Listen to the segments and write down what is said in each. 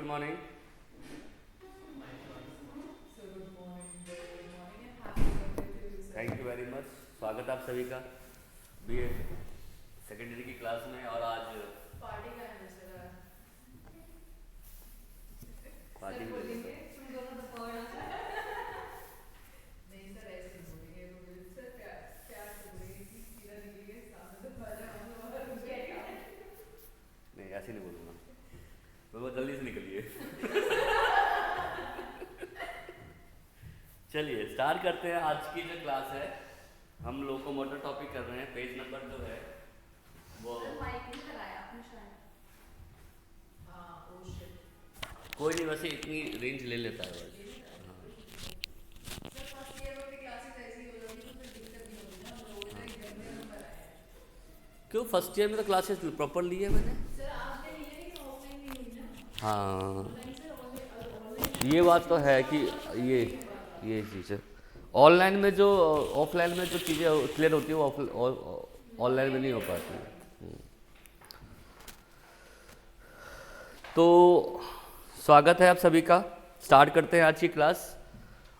Morning. Thank you very much. स्वागत है आप सभी का बीए सेकेंडरी की क्लास में। और आज पार्टी का है सर। पार्टी सर में बोलेंगे तुम दोनों तो पढ़ नहीं सर, ऐसे बोलेंगे सर, प्यार प्यार से बोलेंगे कि सीधा निकलिए सामने तो बाजा हम लोग और रुक जाएगा। नहीं, ऐसे नहीं बोलूँगा मैं, बहुत जल्दी से निकलिए। चलिए स्टार्ट करते हैं। आज की जो क्लास है हम लोकोमोटर टॉपिक कर रहे हैं। पेज नंबर जो है वो माइक नहीं लगाया आपने शायद। हाँ ओ शिट। कोई नहीं, वैसे इतनी रेंज ले लेता है बस। सर फर्स्ट ईयर वाली क्लासेस ऐसी हो जाएगी तो फिर दिक्कत नहीं होगी ना, हम लोगों ने एग्जाम में नंबर आया। क्यों, फर्स्ट ईयर में तो क्लासेस प्रॉपर ली है मैंने। सर आपने लिया नहीं तो ऑफलाइन नहीं हुई ना। हाँ, ऑनलाइन सर, ऑनलाइन ये बात तो है कि ये चीज़ है। ऑनलाइन में जो ऑफलाइन में जो चीज़ें क्लियर होती है वो ऑनलाइन में नहीं हो पाती। तो स्वागत है आप सभी का। स्टार्ट करते हैं आज की क्लास।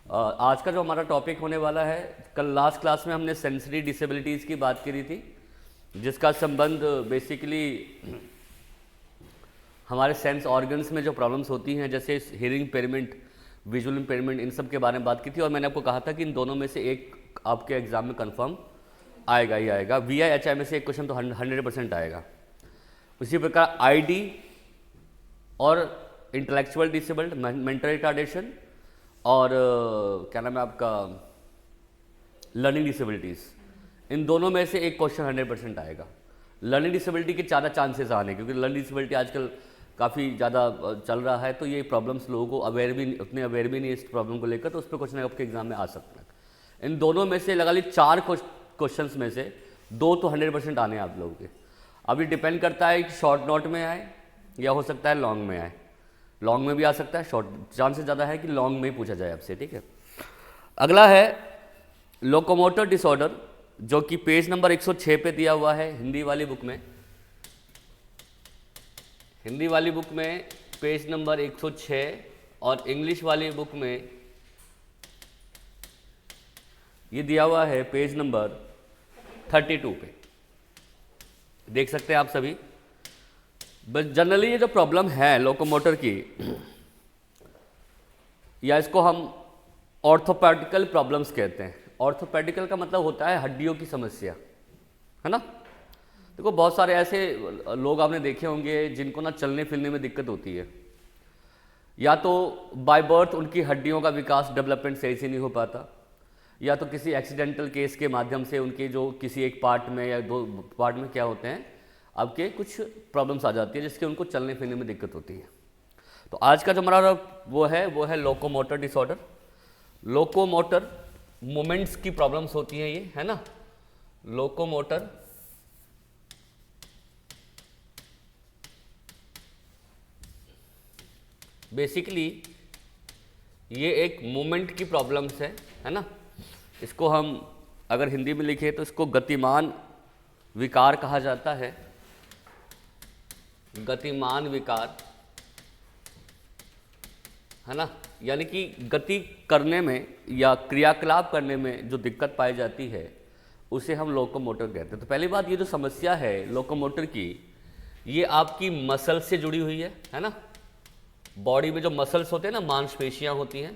आज का जो हमारा टॉपिक होने वाला है, कल लास्ट क्लास में हमने सेंसरी डिसेबिलिटीज़ की बात करी थी, जिसका संबंध बेसिकली हमारे सेंस ऑर्गन्स में जो प्रॉब्लम्स होती हैं, जैसे हियरिंग इम्पेयरमेंट, विजुअल इम्पेयरमेंट, इन सब के बारे में बात की थी। और मैंने आपको कहा था कि इन दोनों में से एक आपके एग्जाम में कंफर्म आएगा ही आएगा। VIHI में से एक क्वेश्चन तो 100% आएगा। उसी प्रकार ID और इंटेलेक्चुअल डिसेबल्ड, मेंटल रिटार्डेशन और क्या नाम है आपका, लर्निंग डिसेबिलिटीज़, इन दोनों में से एक क्वेश्चन 100% आएगा। लर्निंग डिसेबिलिटी के ज़्यादा चांसेस आने, क्योंकि लर्निंग डिसेबिलिटी आजकल काफ़ी ज़्यादा चल रहा है, तो ये प्रॉब्लम्स लोगों को उतने अवेयर भी नहीं है इस प्रॉब्लम को लेकर, तो उस पर क्वेश्चन आपके एग्जाम में आ सकता है। इन दोनों में से लगा ली 4 क्वेश्चंस में से 2 तो 100% आने हैं आप लोगों के। अभी डिपेंड करता है कि शॉर्ट नोट में आए या हो सकता है लॉन्ग में आए। लॉन्ग में भी आ सकता है, शॉर्ट चांसेस ज़्यादा है कि लॉन्ग में ही पूछा जाए आपसे, ठीक है। अगला है लोकोमोटर डिसऑर्डर, जो कि पेज नंबर 106 पे दिया हुआ है हिंदी वाली बुक में। हिंदी वाली बुक में पेज नंबर 106 और इंग्लिश वाली बुक में ये दिया हुआ है पेज नंबर 32 पे, देख सकते हैं आप सभी। बस जनरली ये जो प्रॉब्लम है लोकोमोटर की, या इसको हम ऑर्थोपेडिकल प्रॉब्लम्स कहते हैं। ऑर्थोपेडिकल का मतलब होता है हड्डियों की समस्या, है ना। देखो बहुत सारे ऐसे लोग आपने देखे होंगे जिनको ना चलने फिरने में दिक्कत होती है, या तो बाय बर्थ उनकी हड्डियों का विकास, डेवलपमेंट सही से नहीं हो पाता, या तो किसी एक्सीडेंटल केस के माध्यम से उनके जो किसी एक पार्ट में या 2 पार्ट में क्या होते हैं आपके कुछ प्रॉब्लम्स आ जाती है, जिसके उनको चलने फिरने में दिक्कत होती है। तो आज का जो हमारा वो है लोकोमोटर डिसऑर्डर। लोकोमोटर मोमेंट्स की प्रॉब्लम्स होती हैं ये, है ना। लोकोमोटर बेसिकली ये एक मूवमेंट की प्रॉब्लम्स है ना। इसको हम अगर हिंदी में लिखें तो इसको गतिमान विकार कहा जाता है। गतिमान विकार, है ना, यानी कि गति करने में या क्रियाकलाप करने में जो दिक्कत पाई जाती है उसे हम लोकोमोटर कहते हैं। तो पहली बात, ये जो समस्या है लोकोमोटर की, ये आपकी मसल से जुड़ी हुई है ना। बॉडी में जो मसल्स होते हैं ना, मांसपेशियां होती हैं,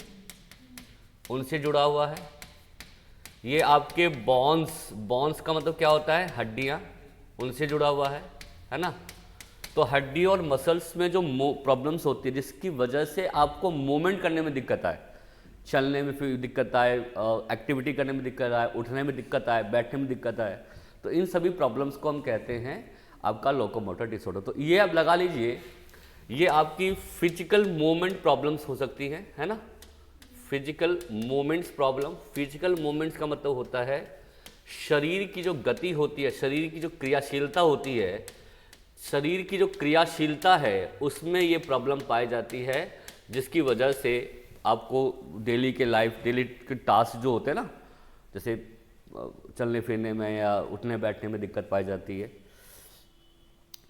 उनसे जुड़ा हुआ है। ये आपके बॉन्स का मतलब क्या होता है, हड्डियां, उनसे जुड़ा हुआ है ना। तो हड्डी और मसल्स में जो प्रॉब्लम्स होती है, जिसकी वजह से आपको मूवमेंट करने में दिक्कत आए, चलने में फिर दिक्कत आए, एक्टिविटी करने में दिक्कत आए, उठने में दिक्कत आए, बैठने में दिक्कत आए, तो इन सभी प्रॉब्लम्स को हम कहते हैं आपका लोकोमोटर डिसऑर्डर। तो ये आप लगा लीजिए, ये आपकी फिजिकल मूवमेंट प्रॉब्लम्स हो सकती है ना। Physical movements problem, physical movements का मतलब होता है शरीर की जो गति होती है, शरीर की जो क्रियाशीलता होती है, शरीर की जो क्रियाशीलता है उसमें ये प्रॉब्लम पाई जाती है, जिसकी वजह से आपको डेली के टास्क जो होते हैं ना, जैसे चलने फिरने में या उठने बैठने में दिक्कत पाई जाती है।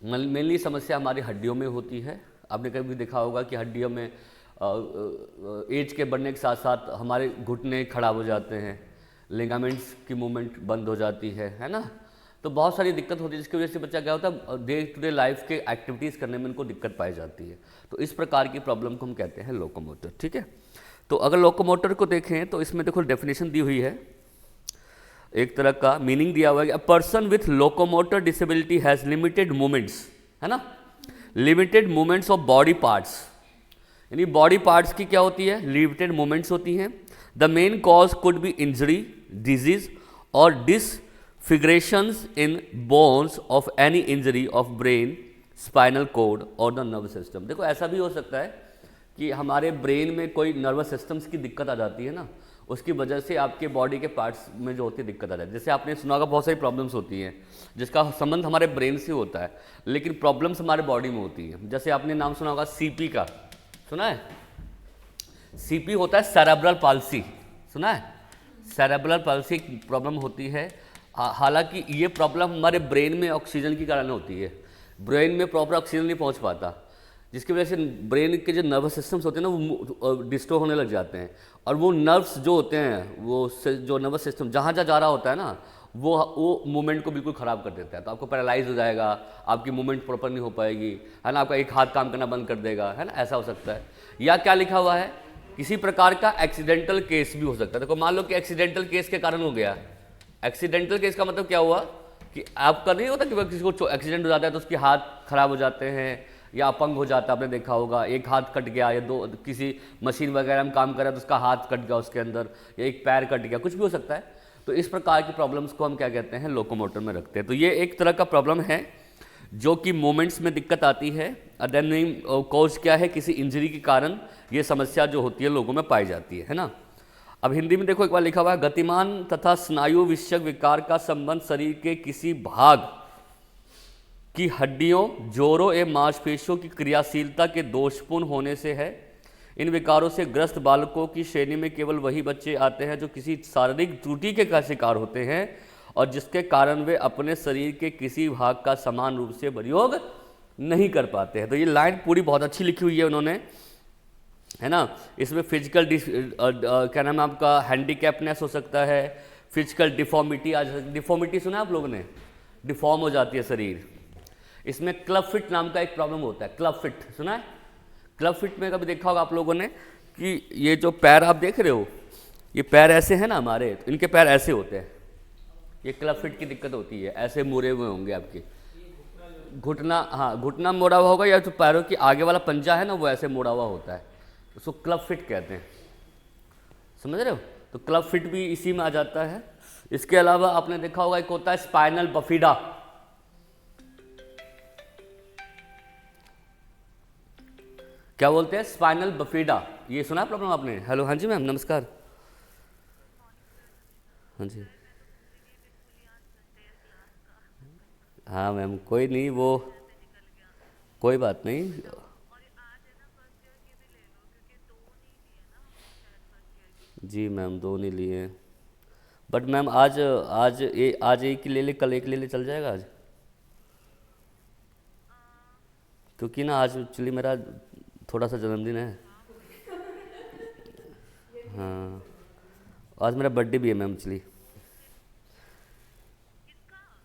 मेनली समस्या हमारी हड्डियों में होती है। आपने कभी देखा होगा कि हड्डियों में एज के बढ़ने के साथ साथ हमारे घुटने खराब हो जाते हैं, लिगामेंट्स की मूवमेंट बंद हो जाती है ना। तो बहुत सारी दिक्कत होती है जिसकी वजह से बच्चा क्या होता है डे टू डे लाइफ के एक्टिविटीज़ करने में उनको दिक्कत पाई जाती है। तो इस प्रकार की प्रॉब्लम को हम कहते हैं लोकोमोटर, ठीक है। तो अगर लोकोमोटर को देखें तो इसमें देखो डेफिनेशन दी हुई है, एक तरह का मीनिंग दिया हुआ है कि a person with locomotor disability has limited movements, है ना, limited movements of body parts, यानी बॉडी पार्ट्स की क्या होती है, लिमिटेड मूवमेंट्स होती हैं। The main cause could be injury, disease और disfigurations in bones of any injury of brain, spinal cord और द नर्वस सिस्टम। देखो ऐसा भी हो सकता है कि हमारे ब्रेन में कोई नर्वस सिस्टम्स की दिक्कत आ जाती है ना, उसकी वजह से आपके बॉडी के पार्ट्स में जो होती है दिक्कत आ जाती है। जैसे आपने सुना होगा बहुत सारी प्रॉब्लम्स होती हैं जिसका संबंध हमारे ब्रेन से होता है, लेकिन प्रॉब्लम्स हमारे बॉडी में होती हैं। जैसे आपने नाम सुना होगा सीपी का, सुना है? सीपी होता है सेरेब्रल पाल्सी, सुना है? सेरेब्रल पाल्सी प्रॉब्लम होती है। हालांकि ये प्रॉब्लम हमारे ब्रेन में ऑक्सीजन के कारण होती है, ब्रेन में प्रॉपर ऑक्सीजन नहीं पहुंच पाता, जिसकी वजह से ब्रेन के जो नर्वस सिस्टम्स होते हैं ना वो डिस्टर्ब होने लग जाते हैं, और वो नर्व्स जो होते हैं वो जो नर्वस सिस्टम जहाँ जहाँ जा रहा होता है ना वो मूवमेंट को बिल्कुल ख़राब कर देता है। तो आपको पैरालाइज हो जाएगा, आपकी मूवमेंट प्रॉपर नहीं हो पाएगी, है ना, आपका एक हाथ काम करना बंद कर देगा, है ना, ऐसा हो सकता है। या क्या लिखा हुआ है, किसी प्रकार का एक्सीडेंटल केस भी हो सकता है। देखो मान लो कि एक्सीडेंटल केस के कारण हो गया। एक्सीडेंटल केस का मतलब क्या हुआ कि आपका नहीं होता कि किसी को एक्सीडेंट हो जाता है तो उसके हाथ खराब हो जाते हैं या अपंग हो जाता है, आपने देखा होगा, एक हाथ कट गया या दो, किसी मशीन वगैरह में काम कर रहा है तो उसका हाथ कट गया उसके अंदर, या एक पैर कट गया, कुछ भी हो सकता है। तो इस प्रकार की प्रॉब्लम्स को हम क्या कहते हैं, लोकोमोटर में रखते हैं। तो ये एक तरह का प्रॉब्लम है जो कि मोमेंट्स में दिक्कत आती है। देन कॉज क्या है, किसी इंजरी के कारण ये समस्या जो होती है लोगों में पाई जाती है ना। अब हिंदी में देखो एक बार लिखा हुआ है, गतिमान तथा स्नायु विषयक विकार का संबंध शरीर के किसी भाग की हड्डियों, जोड़ों एवं मांसपेशियों की क्रियाशीलता के दोषपूर्ण होने से है। इन विकारों से ग्रस्त बालकों की श्रेणी में केवल वही बच्चे आते हैं जो किसी शारीरिक त्रुटि के का शिकार होते हैं और जिसके कारण वे अपने शरीर के किसी भाग का समान रूप से प्रयोग नहीं कर पाते हैं। तो ये लाइन पूरी बहुत अच्छी लिखी हुई है उन्होंने, है ना। इसमें फिजिकल क्या नाम है आपका, हैंडीकैपनेस हो सकता है, फिजिकल डिफॉर्मिटी आ सकती। डिफॉर्मिटी सुना है आप लोगों ने, डिफॉर्म हो जाती है शरीर। इसमें क्लब फिट नाम का एक प्रॉब्लम होता है, क्लब फिट सुना है? क्लब फिट में कभी देखा होगा आप लोगों ने कि ये जो पैर आप देख रहे हो, ये पैर ऐसे हैं ना हमारे, इनके पैर ऐसे होते हैं, ये क्लब फिट की दिक्कत होती है, ऐसे मुड़े हुए होंगे आपके घुटना, हाँ घुटना मोड़ा हुआ होगा, या जो पैरों की आगे वाला पंजा है ना वो ऐसे मोड़ा हुआ होता है, उसको क्लब फिट कहते हैं, समझ रहे हो? तो क्लब फिट भी इसी में आ जाता है। इसके अलावा आपने देखा होगा एक होता है स्पाइनल बफीडा, क्या बोलते हैं, स्पाइनल बफीडा, ये सुना प्रॉब्लम आपने? हेलो, हाँ जी मैम नमस्कार। हाँ जी, हाँ मैम कोई नहीं, वो कोई बात नहीं। जी मैम दो नहीं लिए, बट मैम आज एक ही ले ले, कल एक ले ले, चल जाएगा आज? क्योंकि ना आज एक्चुअली मेरा थोड़ा सा जन्मदिन है। हाँ आज मेरा बर्थडे भी है मैम एक्चुअली,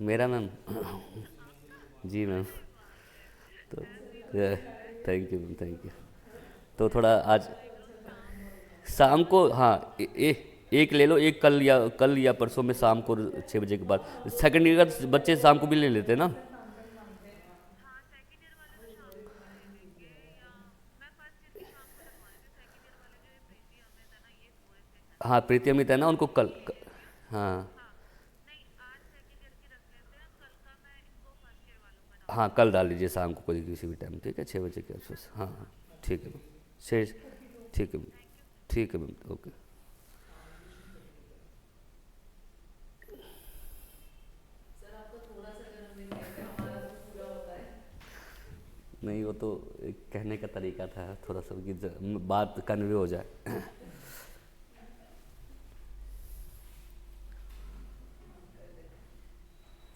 मेरा मैम। जी मैम, तो thank you ma'am, thank you. तो थोड़ा आज शाम को, हाँ एक ले लो, एक कल या परसों में शाम को 6 बजे के बाद। सेकंड ईयर का बच्चे शाम को भी ले लेते हैं ना। हाँ प्रीति अमित है ना, उनको हाँ हाँ कल डाल लीजिए शाम को कोई किसी भी टाइम, ठीक है 6 बजे के आसपास। हाँ हाँ ठीक है मैम, शेष ठीक है मैम, ठीक है मैम, ओके। सर आपका थोड़ा सा जन्मदिन है, हमारा तो पूरा होता है। नहीं वो तो एक कहने का तरीका था, थोड़ा सा कि बात कन्वे हो जाए।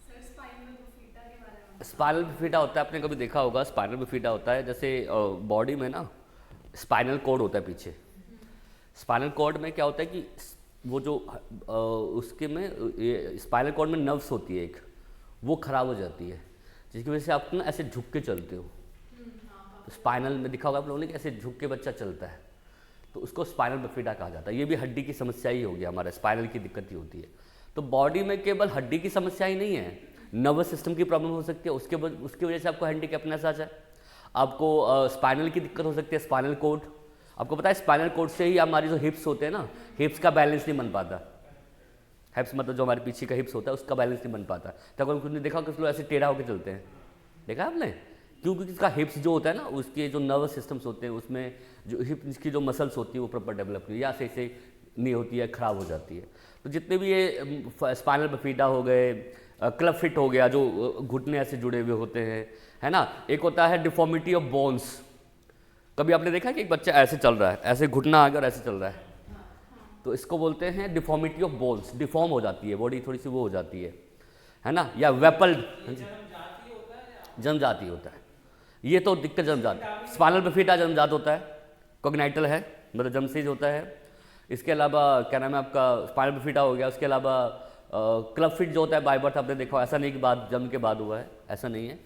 सर स्पाइनल बफीटा के बारे में स्पाइनल बिफिडा होता है, आपने कभी देखा होगा स्पाइनल बिफिडा होता है जैसे बॉडी में ना स्पाइनल कॉर्ड होता है पीछे। स्पाइनल कॉर्ड में क्या होता है कि वो जो उसके में ये स्पाइनल कॉर्ड में नर्व्स होती है एक, वो खराब हो जाती है, जिसकी वजह से आप ना ऐसे झुक के चलते हो। तो स्पाइनल में दिखा होगा आप लोगों ने कि ऐसे झुक के बच्चा चलता है, तो उसको स्पाइनल बिफिडा कहा जाता है। ये भी हड्डी की समस्या ही होगी, हमारा स्पाइनल की दिक्कत ही होती है। तो बॉडी में केवल हड्डी की समस्या ही नहीं है, नर्वस सिस्टम की प्रॉब्लम हो सकती है, उसकी वजह से आपको हैंडीकैपनेस आ जाए, आपको स्पाइनल की दिक्कत हो सकती है, स्पाइनल कोड। आपको पता है स्पाइनल कोड से ही हमारी जो हिप्स होते हैं ना, हिप्स का बैलेंस नहीं बन पाता। हिप्स मतलब जो हमारे पीछे का हिप्स होता है उसका बैलेंस नहीं बन पाता। तो अगर कुछ नहीं देखा, कुछ लोग ऐसे टेढ़ा होकर चलते हैं, देखा आपने? क्योंकि इसका हिप्स जो होता है ना, उसके जो नर्वस सिस्टम्स होते हैं उसमें जो हिप्स की जो मसल्स होती है वो प्रॉपर डेवलप नहीं, या से नहीं होती है, खराब हो जाती है। तो जितने भी ये स्पाइनल बिफिडा हो गए, क्लब फिट हो गया जो घुटने ऐसे जुड़े हुए होते हैं, है ना। एक होता है डिफॉर्मिटी ऑफ बोन्स। कभी आपने देखा कि एक बच्चा ऐसे चल रहा है, ऐसे घुटना आ गया और ऐसे चल रहा है, तो इसको बोलते हैं डिफॉर्मिटी ऑफ बोन्स। डिफॉर्म हो जाती है बॉडी, थोड़ी सी वो हो जाती है ना। या वेपल्ड, जन्मजाति होता है, ये तो दिक्कत जन्मजात। स्पाइनल बिफिडा जन्मजात होता है, कोग्नाइटल है मतलब जन्म से ही होता है। इसके अलावा क्या नाम है आपका, स्पाइनल बिफिडा हो गया। उसके अलावा क्लब फिट जो होता है बाय बर्थ, आपने देखा, ऐसा नहीं कि बाद जन्म के बाद हुआ है, ऐसा नहीं है,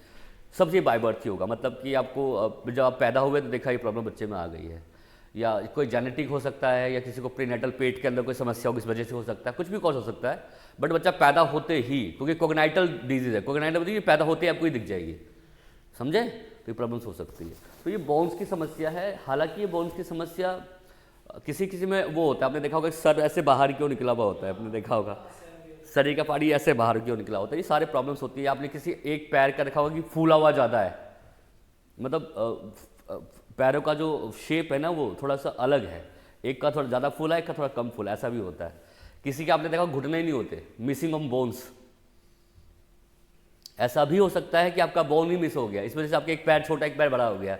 सबसे बाय बर्थ ही होगा। मतलब कि आपको जब आप पैदा हुए तो देखा ये प्रॉब्लम बच्चे में आ गई है, या कोई जेनेटिक हो सकता है, या किसी को प्रीनेटल पेट के अंदर कोई समस्या होगी इस वजह से हो सकता है, कुछ भी कॉज हो सकता है। बट बच्चा पैदा होते ही, क्योंकि कोग्नाइटल डिजीज है, कोग्नाइटल मतलब पैदा होते ही आपको ही दिख जाएगी, समझे? तो ये प्रॉब्लम्स हो सकती है। तो ये बोन्स की समस्या है। हालांकि ये बोन्स की समस्या किसी किसी में वो होता है, आपने देखा होगा सर ऐसे बाहर क्यों निकला हुआ होता है, आपने देखा होगा शरीर का पार्ट ऐसे बाहर क्यों निकला होता है, ये सारे प्रॉब्लम्स होती है। आपने किसी एक पैर का देखा होगा कि फूला हुआ ज़्यादा है, मतलब पैरों का जो शेप है ना वो थोड़ा सा अलग है, एक का थोड़ा ज़्यादा फूला है, एक का थोड़ा कम फूला, ऐसा भी होता है। किसी के आपने देखा घुटने ही नहीं होते, मिसिंग ऑफ बोन्स। ऐसा भी हो सकता है कि आपका बोन ही मिस हो गया, इस वजह से आपका एक पैर छोटा एक पैर बड़ा हो गया,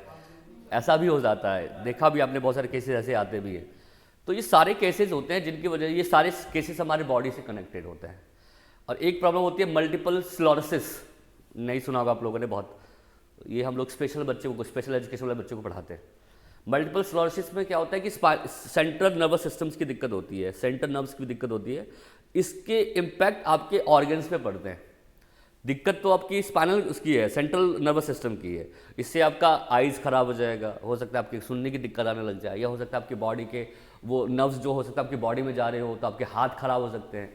ऐसा भी हो जाता है। देखा भी आपने, बहुत सारे केसेस ऐसे आते भी हैं। तो ये सारे केसेस होते हैं जिनकी वजह, ये सारे केसेस हमारे बॉडी से कनेक्टेड होते हैं। और एक प्रॉब्लम होती है मल्टीपल स्क्लेरोसिस, नहीं सुना होगा आप लोगों ने बहुत, ये हम लोग स्पेशल बच्चों को, स्पेशल एजुकेशन वाले बच्चों को पढ़ाते हैं। मल्टीपल स्क्लेरोसिस में क्या होता है कि सेंट्रल नर्वस सिस्टम्स की दिक्कत होती है, सेंट्रल नर्व्स की दिक्कत होती है, इसके इम्पैक्ट आपके ऑर्गन्स पे पड़ते हैं। दिक्कत तो आपकी स्पाइनल उसकी है, सेंट्रल नर्वस सिस्टम की है। इससे आपका आइज़ खराब हो जाएगा, हो सकता है आपकी सुनने की दिक्कत आने लग जाए, या हो सकता है आपकी बॉडी के वो नर्व्स जो हो सकता है आपकी बॉडी में जा रहे हो तो आपके हाथ खराब हो सकते हैं।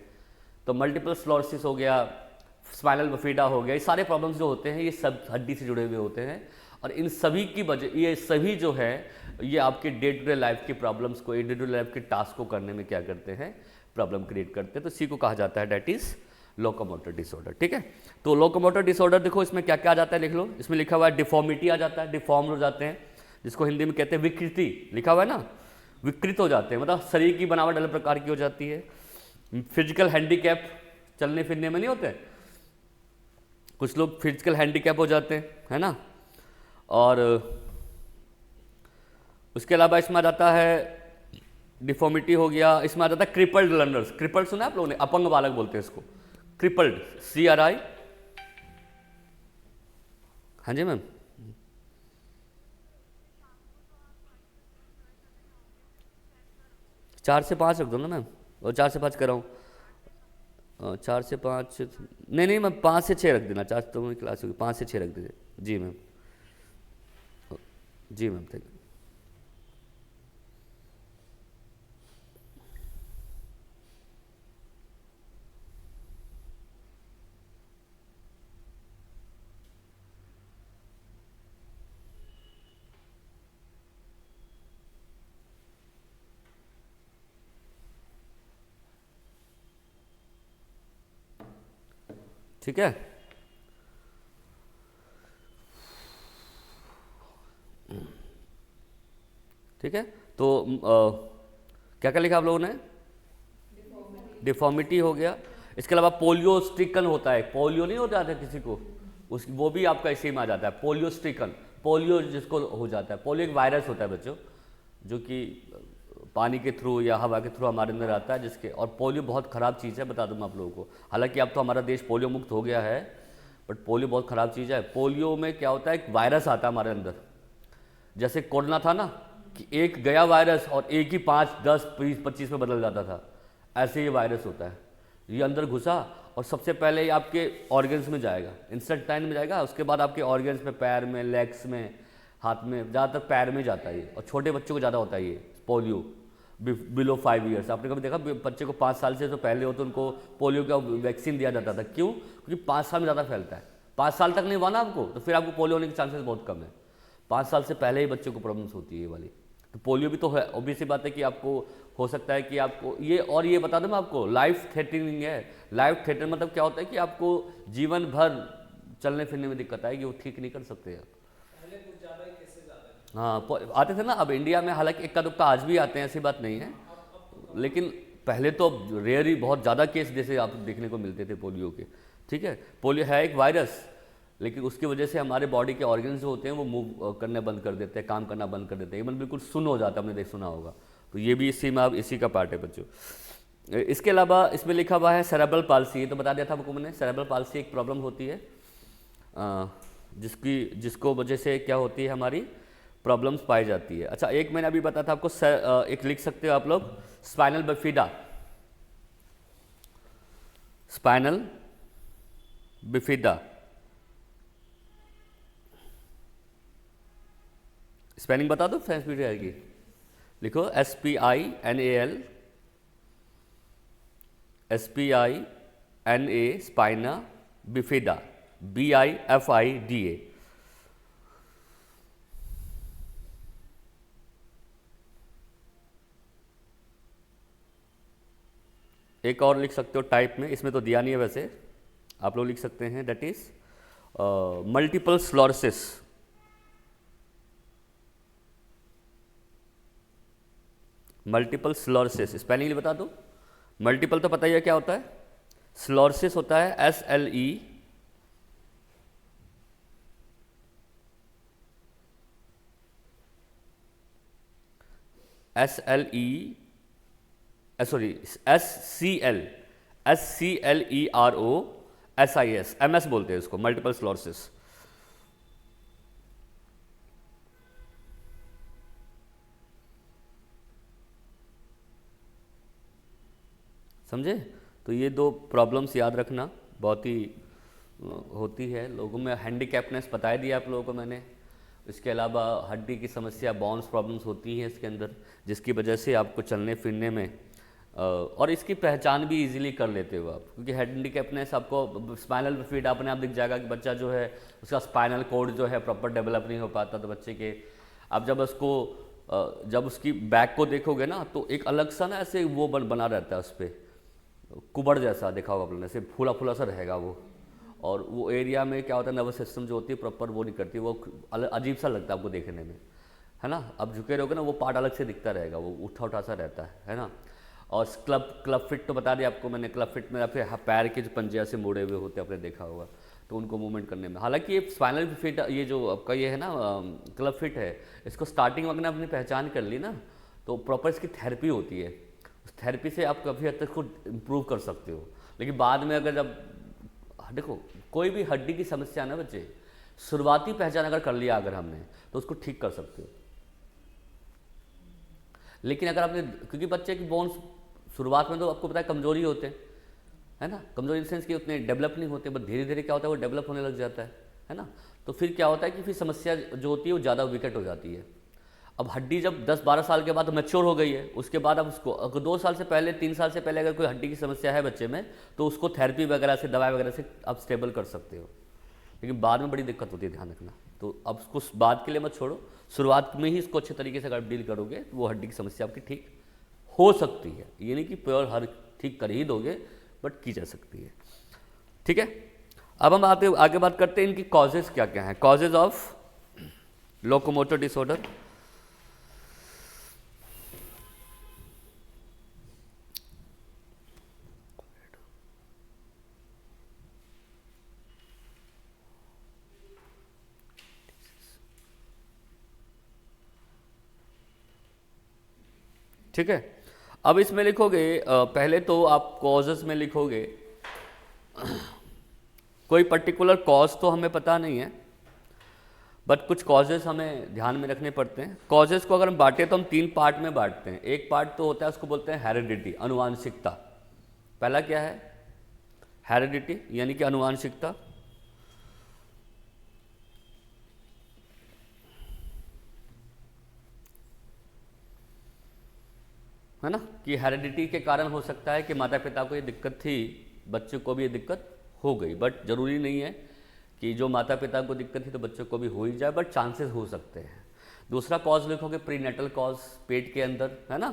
तो मल्टीपल स्क्लेरोसिस हो गया, स्पाइनल बिफिडा हो गया, ये सारे प्रॉब्लम्स जो होते हैं ये सब हड्डी से जुड़े हुए होते हैं। और इन सभी की वजह, ये सभी जो है ये आपके डे टू डे लाइफ की प्रॉब्लम्स को, डे टू डे लाइफ के टास्क को करने में क्या करते हैं, प्रॉब्लम क्रिएट करते हैं। तो इसी को कहा जाता है डेट इज लोकोमोटर डिसऑर्डर। ठीक है, तो लोकोमोटर डिसऑर्डर देखो इसमें क्या क्या आ जाता है, लिख लो। इसमें लिखा हुआ है डिफॉर्मिटी आ जाता है, डिफॉर्म हो जाते हैं, जिसको हिंदी में कहते हैं विकृति, लिखा हुआ है ना, विकृत हो जाते हैं, मतलब शरीर की बनावट अलग प्रकार की हो जाती है। फिजिकल हैंडीकैप, चलने फिरने में नहीं होते, कुछ लोग फिजिकल हैंडीकैप हो जाते हैं, है ना। और उसके अलावा इसमें आ जाता है डिफॉर्मिटी हो गया, इसमें आ जाता है क्रिपल्ड लर्नर्स। क्रिपल्ड सुना है आप लोगों ने, अपंग बालक बोलते हैं इसको, क्रिपल्ड, CRI। हाँ जी मैम, 4 से 5 रख दो ना मैम, और 4 से 5 कर रहा हूँ, 4 से 5 नहीं नहीं मैम, 5 से 6 रख देना, 4 तो मेरी क्लास होगी, 5 से 6 रख दीजिए। जी मैम, जी मैम, थैंक यू। ठीक है, ठीक है। तो क्या क्या लिखा आप लोगों ने, डिफॉर्मिटी हो गया। इसके अलावा पोलियो स्ट्रिकन होता है, पोलियो नहीं हो जाता किसी को, उस वो भी आपका इसी में आ जाता है, पोलियो स्ट्रिकन, पोलियो जिसको हो जाता है। पोलियो एक वायरस होता है बच्चों, जो कि पानी के थ्रू या हवा के थ्रू हमारे अंदर आता है, जिसके, और पोलियो बहुत ख़राब चीज़ है, बता दूँ मैं आप लोगों को। हालांकि अब तो हमारा देश पोलियो मुक्त हो गया है, बट पोलियो बहुत ख़राब चीज़ है। पोलियो में क्या होता है, एक वायरस आता है हमारे अंदर, जैसे कोरोना था ना कि एक गया वायरस और एक ही 5, 10, 20, 25 में बदल जाता था, ऐसे ये वायरस होता है। ये अंदर घुसा और सबसे पहले ये आपके ऑर्गन्स में जाएगा, इंसेक्टाइन में जाएगा, उसके बाद आपके ऑर्गन्स में, पैर में, लेग्स में, हाथ में, ज़्यादातर पैर में जाता है ये, और छोटे बच्चों को ज़्यादा होता है ये पोलियो बिलो 5 ईयर्स। आपने कभी देखा बच्चे को 5 साल से तो पहले हो तो उनको पोलियो का वैक्सीन दिया जाता था, क्यों? क्योंकि 5 साल में ज़्यादा फैलता है। 5 साल तक नहीं हुआ ना आपको, तो फिर आपको पोलियो होने के चांसेस बहुत कम है। 5 साल से पहले ही बच्चों को प्रॉब्लम्स होती है ये वाली। तो पोलियो भी तो है, ऑब्वियस सी बात है कि आपको हो सकता है कि आपको ये, और ये बता दूं मैं आपको, लाइफ थ्रेटनिंग है। लाइफ थ्रेटन मतलब क्या होता है कि आपको जीवन भर चलने फिरने में दिक्कत आएगी, वो ठीक नहीं कर सकते आप। पहले कुछ ज़्यादा ही केसेस आते थे। हाँ आते थे ना, अब इंडिया में हालांकि इक्का दुक्का आज भी आते हैं, ऐसी बात नहीं है, लेकिन पहले तो रेयर ही बहुत ज़्यादा केस जैसे आप देखने को मिलते थे पोलियो के। ठीक है, पोलियो है एक वायरस, लेकिन उसकी वजह से हमारे बॉडी के ऑर्गन्स जो होते हैं वो मूव करने बंद कर देते हैं, काम करना बंद कर देते हैं, इवन बिल्कुल सुन्न हो जाता है, आपने सुना होगा। तो ये भी इसी में, अब इसी का पार्ट है बच्चों। इसके अलावा इसमें लिखा हुआ है सेरेब्रल पाल्सी, ये तो बता दिया था आपको मैंने। सेरेब्रल पाल्सी एक प्रॉब्लम होती है जिसको वजह से क्या होती है, हमारी प्रॉब्लम्स पाई जाती है। अच्छा, एक मैंने अभी बताया था आपको, एक लिख सकते हो आप लोग, spinal bifida. Spinal bifida, spelling बता दो, फ्रेंच भी रहेगी। लिखो SPINAL, स्पाइना बिफिडा, BIFIDA। एक और लिख सकते हो टाइप में, इसमें तो दिया नहीं है वैसे, आप लोग लिख सकते हैं, that is multiple sclerosis. Multiple sclerosis, spelling बता दो। मल्टीपल तो पता ही है क्या होता है, स्क्लेरोसिस होता है SCLEROSIS, MS बोलते हैं इसको, मल्टीपल स्क्लेरोसिस। समझे? तो ये दो प्रॉब्लम्स याद रखना, बहुत ही होती है लोगों में। हैंडीकैपनेस बता दिया आप लोगों को मैंने। इसके अलावा हड्डी की समस्या, बोन्स प्रॉब्लम्स होती हैं इसके अंदर, जिसकी वजह से आपको चलने फिरने में और इसकी पहचान भी इजीली कर लेते हो आप, क्योंकि हैंडीकैपनेस आपको स्पाइनल बिफिडा अपने आप दिख जाएगा कि बच्चा जो है उसका स्पाइनल कोड जो है प्रॉपर डेवलप नहीं हो पाता, तो बच्चे के आप जब उसकी बैक को देखोगे ना, तो एक अलग सा ना ऐसे वो बना रहता है, उस पर कुबड़ जैसा देखा होगा आपने, ऐसे फूला फूला सा रहेगा वो। और वो एरिया में क्या होता है, नर्वस सिस्टम जो होती है प्रॉपर वो नहीं करती, वो अजीब सा लगता है आपको देखने में, है ना। अब झुके रहोगे ना, वो पार्ट अलग से दिखता रहेगा, वो उठा उठा सा रहता है ना। और क्लब फिट तो बता दिया आपको मैंने। क्लब फिट में फिर पैर के जो पंजे ऐसे मुड़े हुए होते हैं, आपने देखा होगा, तो उनको मूवमेंट करने में। हालांकि ये स्पाइनल फिट, ये जो आपका ये है ना क्लब फिट है, इसको स्टार्टिंग में अगर अपनी पहचान कर ली ना, तो प्रॉपर इसकी थेरेपी होती है। उस थेरेपी से आप काफ़ी हद तक इसको इम्प्रूव कर सकते हो। लेकिन बाद में अगर जब देखो कोई भी हड्डी की समस्या ना बच्चे, शुरुआती पहचान अगर कर लिया अगर हमने, तो उसको ठीक कर सकते हो। लेकिन अगर आपने, क्योंकि बच्चे की बोन्स शुरुआत में तो आपको पता है कमजोरी होते हैं, है ना। कमजोरी इन सेंस कि उतने डेवलप नहीं होते, बट धीरे धीरे क्या होता है वो डेवलप होने लग जाता है ना। तो फिर क्या होता है कि फिर समस्या जो होती है वो ज़्यादा विकट हो जाती है। अब हड्डी जब 10-12 साल के बाद तो मैच्योर हो गई है, उसके बाद अब उसको अगर 2 साल से पहले, 3 साल से पहले अगर कोई हड्डी की समस्या है बच्चे में, तो उसको थेरेपी वगैरह से, दवाई वगैरह से आप स्टेबल कर सकते हो। लेकिन बाद में बड़ी दिक्कत होती है, ध्यान रखना। तो अब उसको बाद के लिए मत छोड़ो, शुरुआत में ही इसको अच्छे तरीके से अगर डील करोगे तो वो हड्डी की समस्या आपकी ठीक हो सकती है। ये नहीं कि प्योर हर ठीक कर ही दोगे, बट की जा सकती है। ठीक है, अब हम आगे बात करते हैं इनकी कॉजेज क्या क्या हैं। Causes of locomotor disorder. ठीक है, अब इसमें लिखोगे पहले तो आप कॉजेस में लिखोगे कोई पर्टिकुलर कॉज तो हमें पता नहीं है, बट कुछ कॉजेज़ हमें ध्यान में रखने पड़ते हैं। कॉजेज़ को अगर हम बांटें तो हम 3 पार्ट में बांटते हैं। एक पार्ट तो होता है, उसको बोलते हैं हेरिडिटी, अनुवांशिकता। पहला क्या है? हेरिडिटी यानी कि अनुवांशिकता। है ना, कि हेरिडिटी के कारण हो सकता है कि माता पिता को ये दिक्कत थी, बच्चे को भी ये दिक्कत हो गई, बट ज़रूरी नहीं है कि जो माता पिता को दिक्कत थी तो बच्चों को भी हो ही जाए, बट चांसेस हो सकते हैं। दूसरा कॉज लिखोगे प्रीनेटल कॉज, पेट के अंदर, है ना,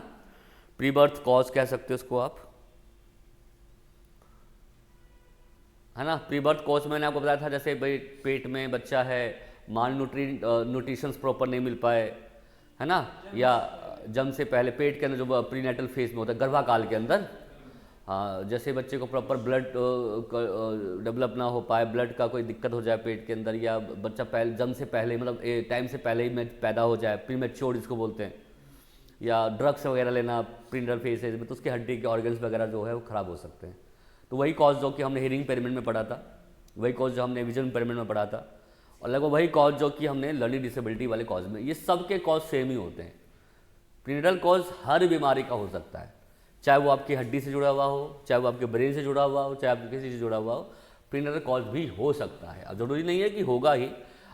प्री बर्थ कॉज कह सकते हो उसको आप, है ना। प्री बर्थ कॉज मैंने आपको बताया था, जैसे भाई पेट में बच्चा है, माल न्यूट्रिशंस प्रॉपर नहीं मिल पाए, है ना, या जन्म से पहले पेट के अंदर जो प्रीनेटल फेज में होता है, गर्भाकाल के अंदर, हाँ, जैसे बच्चे को प्रॉपर ब्लड डेवलप ना हो पाए, ब्लड का कोई दिक्कत हो जाए पेट के अंदर, या बच्चा पहले जन्म से पहले मतलब टाइम से पहले ही में पैदा हो जाए, प्रीमेच्योर इसको बोलते हैं, या ड्रग्स वगैरह लेना प्रीनेटल फेजेज में, तो उसकी हड्डी के ऑर्गन्स वगैरह जो है वो ख़राब हो सकते हैं। तो वही कॉज जो कि हमने हियरिंग इम्पेयरमेंट में पढ़ा था, वही कॉज जो हमने विजन इम्पेयरमेंट में पढ़ा था, और लगभग वही कॉज जो कि हमने लर्निंग डिसेबिलिटी वाले कॉज में, ये सब के कॉज सेम ही होते हैं। प्रीनेटल कॉज हर बीमारी का हो सकता है, चाहे वो आपकी हड्डी से जुड़ा हुआ हो, चाहे वो आपके ब्रेन से जुड़ा हुआ हो, चाहे आपके किसी से जुड़ा हुआ हो, प्रीनेटल कॉज भी हो सकता है। अब जरूरी नहीं है कि होगा ही।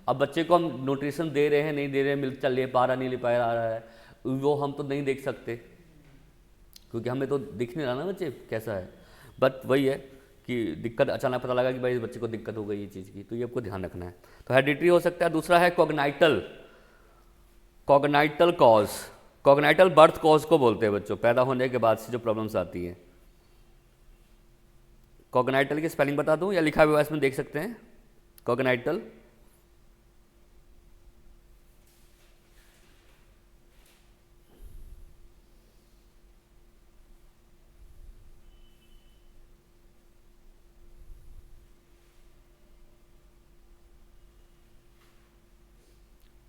अब बच्चे को हम न्यूट्रिशन दे रहे हैं, नहीं दे रहे हैं, मिल चल ले पा रहा, नहीं ले पा रहा है, वो हम तो नहीं देख सकते, क्योंकि हमें तो दिख नहीं रहा ना बच्चे कैसा है। बट वही है कि दिक्कत अचानक पता लगा कि भाई इस बच्चे को दिक्कत हो गई ये चीज़ की, तो ये आपको ध्यान रखना है। तो हेरिडिटरी हो सकता है। दूसरा है कॉग्नाइटल कॉज। कॉग्नाइटल बर्थ कॉज को बोलते हैं बच्चों, पैदा होने के बाद से जो प्रॉब्लम्स आती हैं। कॉग्नाइटल की स्पेलिंग बता दूं या लिखा हुआ इसमें देख सकते हैं? कॉग्नाइटल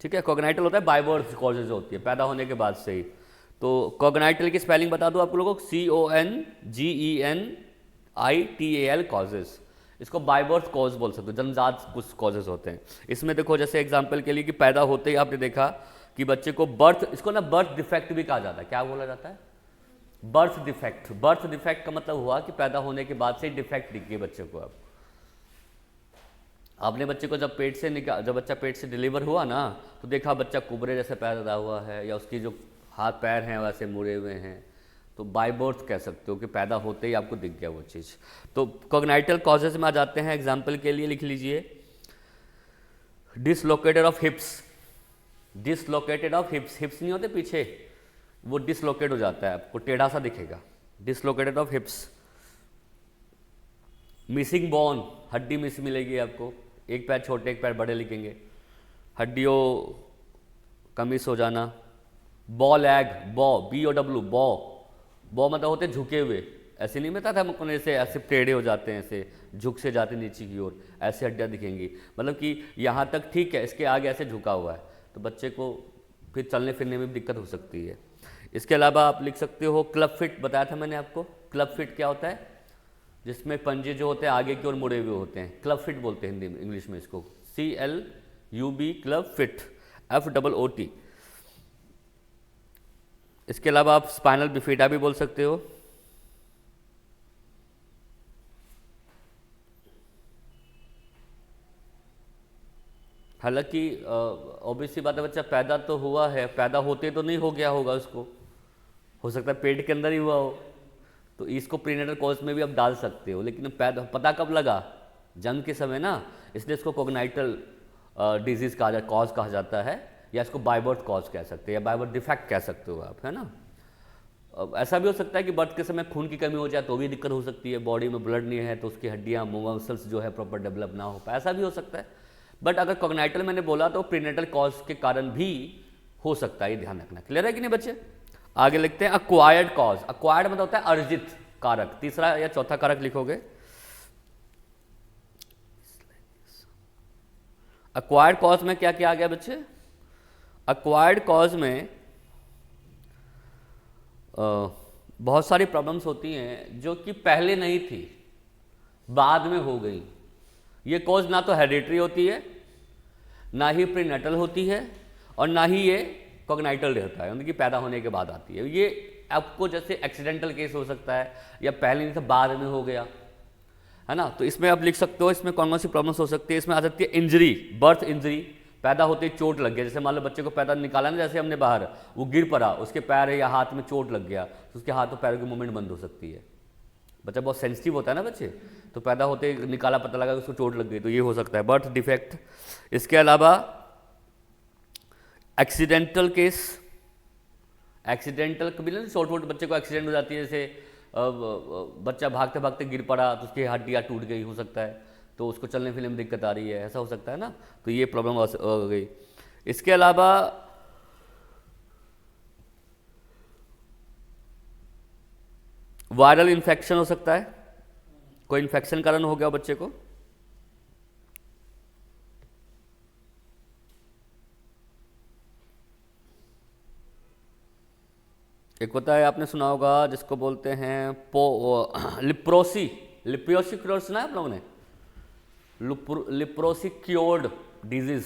ठीक है, कॉग्नाइटल होता है बाय बर्थ कॉजेज होती है, पैदा होने के बाद से ही। तो कॉग्नाइटल की स्पेलिंग बता दूं आप लोगों को, CONGENITAL कॉजेज। इसको बाय बर्थ कॉज बोल सकते हो, जन्मजात कुछ कॉजेज होते हैं। इसमें देखो जैसे एग्जांपल के लिए कि पैदा होते ही आपने देखा कि बच्चे को बर्थ, इसको ना बर्थ डिफेक्ट भी कहा जाता है। क्या बोला जाता है? Birth defect. बर्थ डिफेक्ट का मतलब हुआ कि पैदा होने के बाद से डिफेक्ट दिख गए बच्चे को। अब आपने बच्चे को जब बच्चा पेट से डिलीवर हुआ ना, तो देखा बच्चा कुबरे जैसे पैदा हुआ है, या उसकी जो हाथ पैर हैं वैसे मुड़े हुए हैं, तो बाय बर्थ कह सकते हो कि पैदा होते ही आपको दिख गया वो चीज़। तो कॉग्नाइटल कॉजेज में आ जाते हैं। एग्जाम्पल के लिए लिख लीजिए, डिसलोकेटेड ऑफ हिप्स। डिसलोकेटेड ऑफ हिप्स, हिप्स नहीं होते पीछे, वो डिसलोकेट हो जाता है, आपको टेढ़ा सा दिखेगा, डिसलोकेटेड ऑफ हिप्स। मिसिंग बोन, हड्डी मिस मिलेगी आपको, एक पैर छोटे एक पैर बड़े लिखेंगे, हड्डियों का मिस हो जाना। बॉ लैग, BOW, बॉ मतलब होते झुके हुए, ऐसे नहीं बता था हमको, ऐसे टेढ़े हो जाते हैं, ऐसे झुक से जाते नीचे की ओर, ऐसे हड्डियाँ दिखेंगी, मतलब कि यहाँ तक ठीक है, इसके आगे ऐसे झुका हुआ है, तो बच्चे को फिर चलने फिरने में भी दिक्कत हो सकती है। इसके अलावा आप लिख सकते हो क्लब फिट, बताया था मैंने आपको। क्लब फिट क्या होता है? जिसमें पंजे जो होते हैं आगे की ओर मुड़े हुए होते हैं, क्लब फिट बोलते हैं हिंदी में, इंग्लिश में इसको CLUB, क्लब फिट, FOOT। इसके अलावा आप स्पाइनल बिफिडा भी बोल सकते हो। हालांकि ऑब्वियसली बात है, बच्चा पैदा तो हुआ है, पैदा होते तो नहीं हो गया होगा उसको, हो सकता है पेट के अंदर ही हुआ हो, तो इसको प्रीनेटल कॉज में भी आप डाल सकते हो। लेकिन पता कब लगा? जन्म के समय ना, इसलिए इसको कॉग्नाइटल डिजीज कॉज कहा जाता है, या इसको बाय बर्थ कॉज कह सकते हैं, या बाय बर्थ डिफेक्ट कह सकते हो आप, है ना। ऐसा भी हो सकता है कि बर्थ के समय खून की कमी हो जाए तो भी दिक्कत हो सकती है, बॉडी में ब्लड नहीं है तो उसकी हड्डियाँ मसल्स जो है प्रॉपर डेवलप ना हो पाए, ऐसा भी हो सकता है। बट अगर कॉग्नाइटल मैंने बोला तो प्रीनेटल कॉज के कारण भी हो सकता है, ये ध्यान रखना। क्लियर है कि नहीं बच्चे? आगे लिखते हैं अक्वायर्ड कॉज। अक्वायर्ड मतलब होता है अर्जित कारक। तीसरा या चौथा कारक लिखोगे। अक्वायर्ड कॉज में क्या क्या आ गया बच्चे? अक्वायर्ड कॉज में बहुत सारी प्रॉब्लम्स होती हैं जो कि पहले नहीं थी, बाद में हो गई। ये कॉज ना तो हेरिडिटरी होती है, ना ही प्रीनेटल होती है, और ना ही ये कॉग्नाइटल रहता है, यानी कि पैदा होने के बाद आती है। ये आपको जैसे एक्सीडेंटल केस हो सकता है, या पहले नहीं था बाद में हो गया, है ना। तो इसमें आप लिख सकते हो इसमें कौन कौन सी प्रॉब्लम्स हो सकती है। इसमें आ सकती है इंजरी, बर्थ इंजरी, पैदा होते ही चोट लग गया, जैसे मान लो बच्चे को पैदा निकाला ना, जैसे हमने बाहर, वो गिर पड़ा, उसके पैर या हाथ में चोट लग गया, तो उसके हाथ और पैरों की मूवमेंट बंद हो सकती है। बच्चा बहुत सेंसिटिव होता है ना बच्चे, तो पैदा होते ही निकाला, पता लगा कि उसको चोट लग गई, तो ये हो सकता है बर्थ डिफेक्ट। इसके अलावा एक्सीडेंटल केस, एक्सीडेंटल कभी ना छोटे छोटे बच्चे को एक्सीडेंट हो जाती है, जैसे बच्चा भागते भागते गिर पड़ा तो उसकी हड्डियाँ टूट गई, हो सकता है, तो उसको चलने फिरने में दिक्कत आ रही है, ऐसा हो सकता है ना, तो ये प्रॉब्लम हो गई। इसके अलावा वायरल इन्फेक्शन हो सकता है, कोई इन्फेक्शन कारण हो गया बच्चे को। एक होता है, आपने सुना होगा, जिसको बोलते हैं लिप्रोसी, लिप्रोसी क्योर सुना है आप लोगों ने, लिप्रोसी क्योर्ड डिजीज,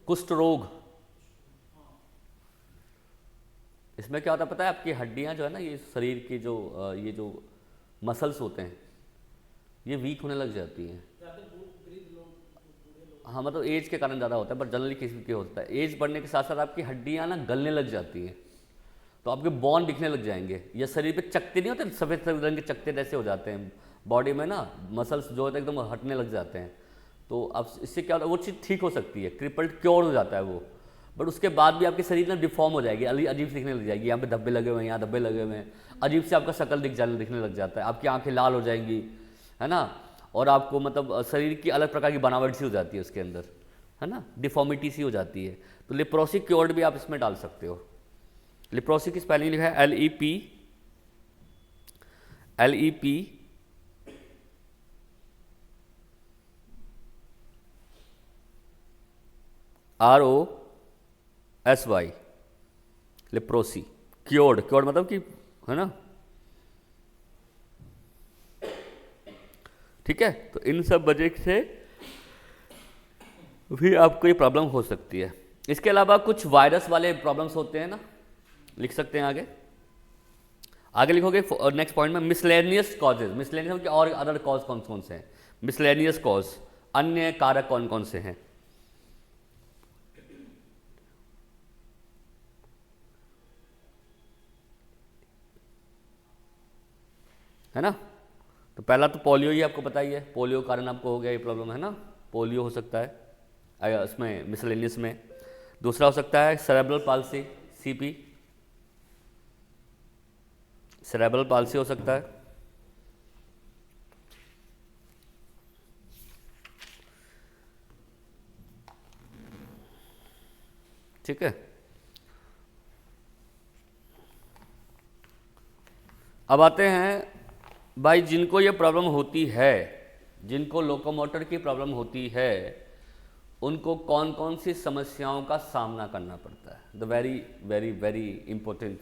कुष्ठ रोग। इसमें क्या होता है पता है, आपकी हड्डियां जो है ना, ये शरीर की जो ये जो मसल्स होते हैं, ये वीक होने लग जाती हैं। हाँ, मतलब एज के कारण ज़्यादा होता है, बट जनरली किसी के होता है। एज बढ़ने के साथ साथ आपकी हड्डियाँ ना गलने लग जाती हैं, तो आपके बोन दिखने लग जाएंगे, या शरीर पे चकते नहीं होते, सफ़ेद सफ़ेद रंग के चकते जैसे हो जाते हैं बॉडी में ना, मसल्स जो होते हैं एकदम हटने लग जाते हैं। तो अब इससे क्या होता है, वो चीज़ ठीक हो सकती है, क्रिपल्ड क्योर हो जाता है वो, बट उसके बाद भी आपकी शरीर ना डिफॉर्म हो जाएगी, अजीब दिखने लग जाएगी, यहाँ पे धब्बे लगे हुए हैं, यहाँ धब्बे लगे हुए हैं, अजीब से आपका शक्ल दिखने लग जाता है, आपकी आंखें लाल हो जाएंगी, है ना, और आपको मतलब शरीर की अलग प्रकार की बनावट सी हो जाती है उसके अंदर, है ना, डिफॉर्मिटी सी हो जाती है। तो लिप्रोसी क्योर्ड भी आप इसमें डाल सकते हो। लिप्रोसी की स्पेलिंग लिखा है LEP ROSY, leprosy cured, cured मतलब कि, है ना, ठीक है। तो इन सब वजह से भी आपको ये प्रॉब्लम हो सकती है। इसके अलावा कुछ वायरस वाले प्रॉब्लम्स होते हैं ना, लिख सकते हैं आगे। आगे लिखोगे नेक्स्ट पॉइंट में मिसलेनियस कॉजेज, मिसलेनियस के और अदर कॉज कौन कौन से हैं, मिसलेनियस कॉज, अन्य कारक कौन कौन से हैं। है ना, तो पहला तो पोलियो ही आपको पता ही है, पोलियो कारण आपको हो गया ये प्रॉब्लम, है ना, पोलियो हो सकता है इसमें मिसलेनियस में। दूसरा हो सकता है cerebral palsy, CP, cerebral palsy हो सकता है। ठीक है, अब आते हैं भाई जिनको ये प्रॉब्लम होती है, जिनको लोकोमोटर की प्रॉब्लम होती है, उनको कौन कौन सी समस्याओं का सामना करना पड़ता है। The very very very important,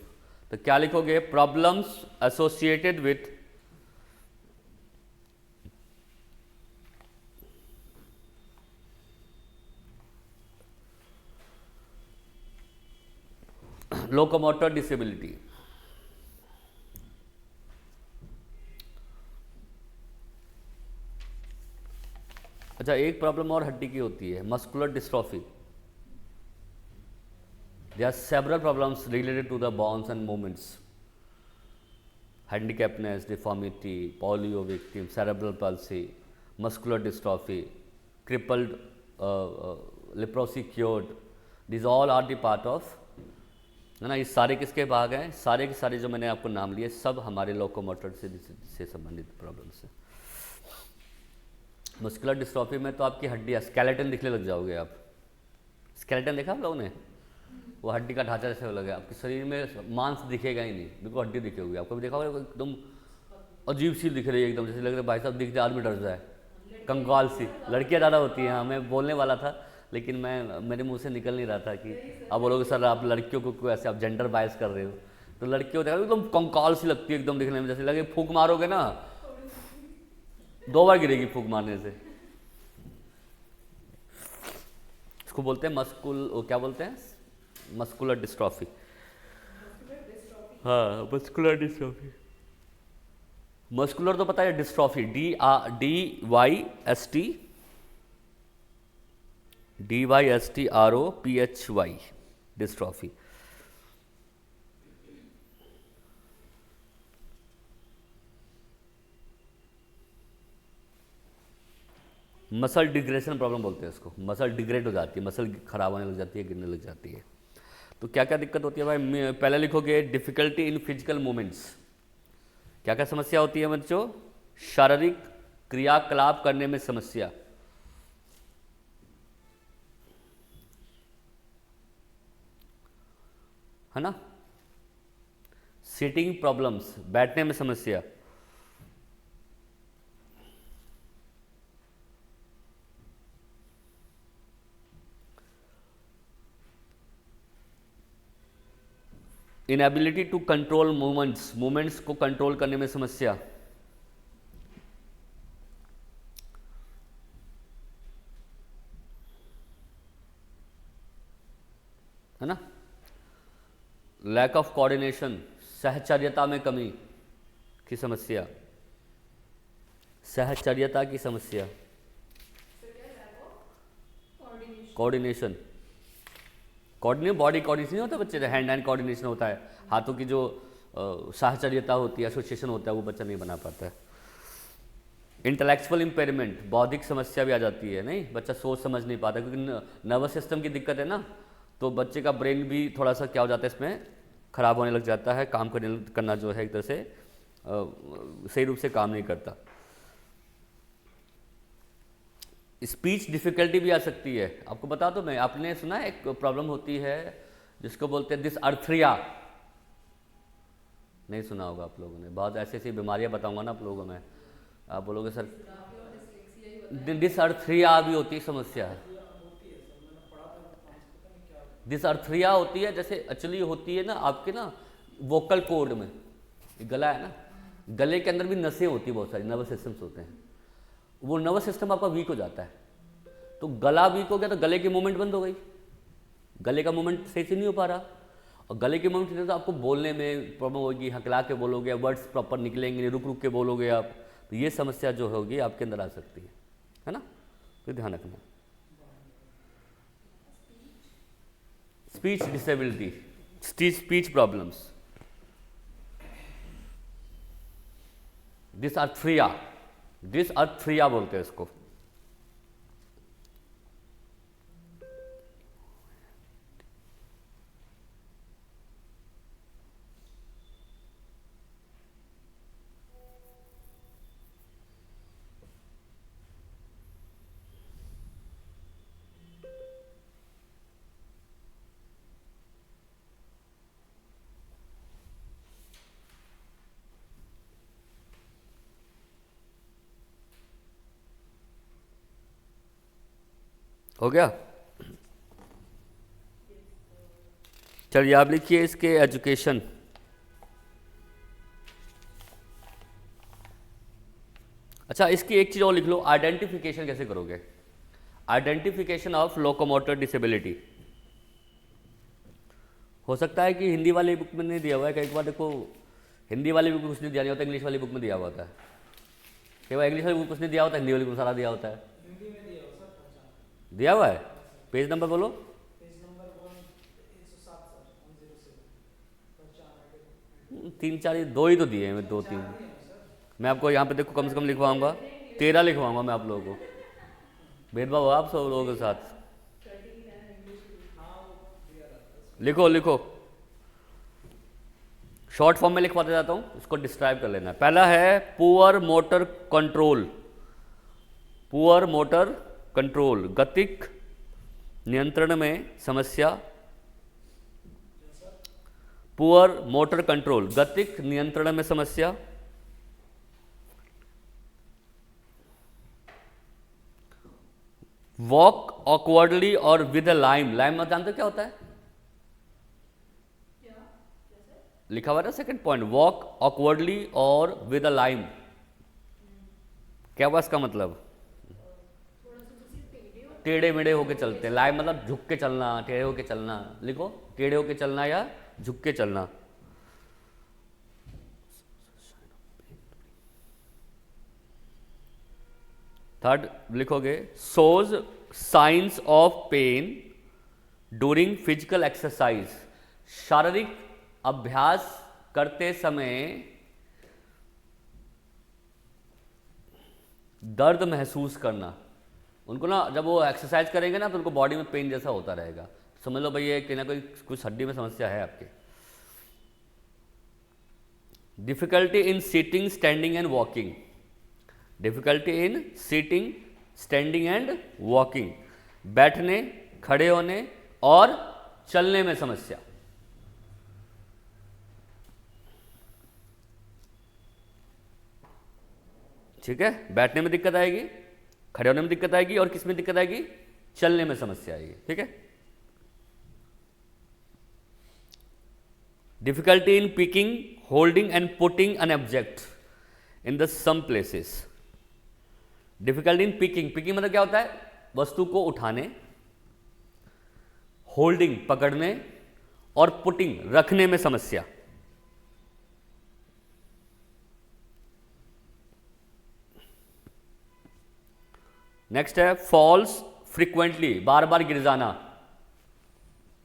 तो क्या लिखोगे, problems associated with locomotor disability. अच्छा, एक प्रॉब्लम और हड्डी की होती है, muscular dystrophy. There are several problems related to the bones and movements. Handicapness, deformity, polio victim, cerebral palsy, muscular dystrophy, crippled, leprosy cured. These all are the part of, है ना, ये सारे किसके भाग हैं, सारे के सारे जो मैंने आपको नाम लिए सब हमारे लोकोमोटर से संबंधित प्रॉब्लम्स हैं। मस्कुलर डिस्ट्रॉफी में तो आपकी हड्डियाँ स्केलेटन दिखने लग जाओगे आप। स्केलेटन देखा आप लोगों ने, वो हड्डी का ढांचा जैसे लगे, आपके शरीर में मांस दिखेगा ही नहीं, बिल्कुल हड्डी दिखेगी। आपको भी देखा होगा एकदम अजीब सी दिख रही है, एकदम जैसे लग रहा है भाई साहब दिखते आदमी डर जाए, कंकाल सी। लड़कियां ज़्यादा होती हैं, हाँ, मैं बोलने वाला था लेकिन मेरे मुंह से निकल नहीं रहा था कि अब बोलोगे सर आप लड़कियों को क्यों ऐसे आप जेंडर बायस कर रहे हो। तो लड़कियों देखा एकदम कंकाल सी लगती है, एकदम दिखने में जैसे लगे फूंक मारोगे ना, 2 बार गिरेगी फूंक मारने से। इसको बोलते हैं वो क्या बोलते हैं, मस्कुलर डिस्ट्रॉफी। हाँ, मस्कुलर डिस्ट्रॉफी। मस्कुलर तो पता है, dystrophy DYSTROPHY, dystrophy. Muscle digression problem बोलते हैं इसको, मसल डिग्रेड हो जाती है, मसल खराब होने लग जाती है, गिरने लग जाती है। तो क्या क्या दिक्कत होती है भाई, पहले लिखोगे डिफिकल्टी इन फिजिकल मूवमेंट्स। क्या क्या समस्या होती है बच्चों, शारीरिक क्रियाकलाप करने में समस्या, है ना। सिटिंग प्रॉब्लम्स, बैठने में समस्या, इनएबिलिटी टू कंट्रोल मूवमेंट्स को कंट्रोल करने में समस्या, है ना। लैक ऑफ कोऑर्डिनेशन, सहचर्यता में कमी की समस्या, सहचर्यता की समस्या, कोऑर्डिनेशन बॉडी कोऑर्डिनेशन नहीं होता बच्चे, हैंड हैंड कोऑर्डिनेशन होता है, हाथों की जो साहचर्यता होती है, एसोसिएशन होता है, वो बच्चा नहीं बना पाता है। इंटेलेक्चुअल इम्पेयरमेंट, बौद्धिक समस्या भी आ जाती है, नहीं बच्चा सोच समझ नहीं पाता, क्योंकि नर्वस सिस्टम की दिक्कत है ना, तो बच्चे का ब्रेन भी थोड़ा सा क्या हो जाता है, इसमें खराब होने लग जाता है, काम करना जो है एक तरह से सही रूप से काम नहीं करता। स्पीच डिफिकल्टी भी आ सकती है। आपको बता दो, मैं आपने सुना है एक प्रॉब्लम होती है जिसको बोलते हैं डिसअर्थरिया, नहीं सुना होगा आप लोगों ने। बहुत ऐसी ऐसी बीमारियां बताऊंगा ना आप लोगों में, आप बोलोगे सर डिसअर्थरिया भी होती है समस्या है। डिसअर्थरिया होती है, जैसे एक्चुअली होती है ना आपके ना वोकल कोड में, गला है ना, गले के अंदर भी नसें होती है, बहुत सारी नर्वस सिस्टम्स होते हैं, वो नर्वस सिस्टम आपका वीक हो जाता है, तो गला वीक हो गया तो गले की मूवमेंट बंद हो गई, गले का मूवमेंट सही से नहीं हो पा रहा, और गले की मूवमेंट तो आपको बोलने में प्रॉब्लम होगी, हकला के बोलोगे, वर्ड्स प्रॉपर निकलेंगे नहीं, रुक रुक के बोलोगे आप, तो ये समस्या जो होगी आपके अंदर आ सकती है ना, तो ध्यान रखना। स्पीच डिसेबिलिटी, स्पीच प्रॉब्लम्स, डिसअर्थरिया बोलते हैं इसको। हो गया, चलिए आप लिखिए इसके एजुकेशन। अच्छा, इसकी एक चीज और लिख लो, आइडेंटिफिकेशन कैसे करोगे, आइडेंटिफिकेशन ऑफ लोकोमोटर डिसेबिलिटी। हो सकता है कि हिंदी वाली बुक में नहीं दिया हुआ है, कई बार देखो हिंदी वाली बुक कुछ नहीं दिया नहीं होता, इंग्लिश वाली बुक में दिया हुआ होता है, कई बार इंग्लिश वाली बुक कुछ नहीं दिया होता, हिंदी वाली बुक में सारा दिया होता है। दिया हुआ है, पेज नंबर बोलो। Page number 107 sir, 107। 3 4 2 ही तो दिए हैं, 2 3 मैं आपको यहाँ पे देखो कम से कम लिखवाऊंगा, 13 लिखवाऊंगा मैं आप लोगों को, भेदभाव हो आप सब लोगों के साथ। लिखो लिखो, शॉर्ट फॉर्म में लिखवाते जाता हूँ, इसको डिस्क्राइब कर लेना। पहला है poor motor control, poor motor control, गतिक नियंत्रण में समस्या, पुअर मोटर कंट्रोल, गतिक नियंत्रण में समस्या, वॉक ऑकवर्डली और विद लाइम, लाइम मत जानते हो क्या होता है, लिखा हुआ है सेकंड पॉइंट, वॉक ऑकवर्डली और विद अ लाइम, क्या हुआ इसका मतलब? टेढ़े मेढ़े होके चलते हैं। लाइव मतलब झुक के चलना, टेढ़े होके चलना। लिखो टेढ़े होके चलना या झुक के चलना। थर्ड लिखोगे shows science of pen during physical exercise. शारीरिक अभ्यास करते समय दर्द महसूस करना। उनको ना जब वो एक्सरसाइज करेंगे ना तो उनको बॉडी में पेन जैसा होता रहेगा। समझ लो भाई ये कि ना कोई कुछ हड्डी में समस्या है आपके। Difficulty in sitting standing and walking. Difficulty in sitting standing and walking. बैठने, खड़े होने और चलने में समस्या। ठीक है, बैठने में दिक्कत आएगी, खड़े होने में दिक्कत आएगी और किस में दिक्कत आएगी? चलने में समस्या आएगी। ठीक है। Difficulty in picking, holding and putting an object in the some places. Difficulty in picking, picking मतलब क्या होता है? वस्तु को उठाने, होल्डिंग पकड़ने और पुटिंग रखने में समस्या। नेक्स्ट है फॉल्स फ्रीक्वेंटली, बार बार गिर जाना।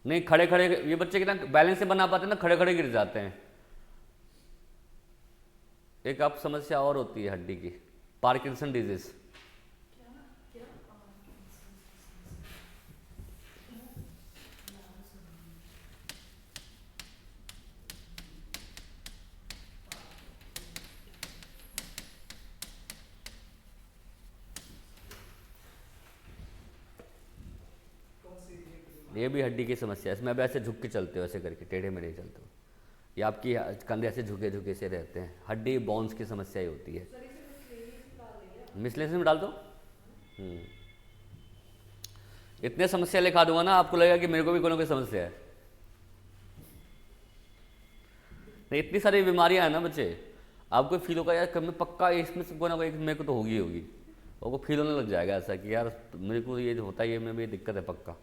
नहीं खड़े खड़े, ये बच्चे कितना बैलेंस से बना पाते हैं ना, खड़े खड़े गिर जाते हैं। एक अब समस्या और होती है हड्डी की, पार्किंसन डिजीज। ये भी हड्डी की समस्या है। इसमें अब ऐसे झुक के चलते हो, ऐसे करके टेढ़े मेढ़े चलते हो, या आपकी कंधे ऐसे झुके झुके से रहते हैं। हड्डी बोन्स की समस्या ही होती है। मिसलेनियस में डाल दो। इतने समस्या लिखा दूंगा ना, आपको लगेगा कि मेरे को भी कोई ना कोई समस्या है। नहीं, इतनी सारी बीमारियां हैं ना बच्चे, आपको फील होगा यार कभी पक्का इसमें से कोई ना कोई मेरे को तो होगी होगी। आपको फील होने लग जाएगा ऐसा कि यार मेरे को ये जो होता है ये में भी दिक्कत है पक्का।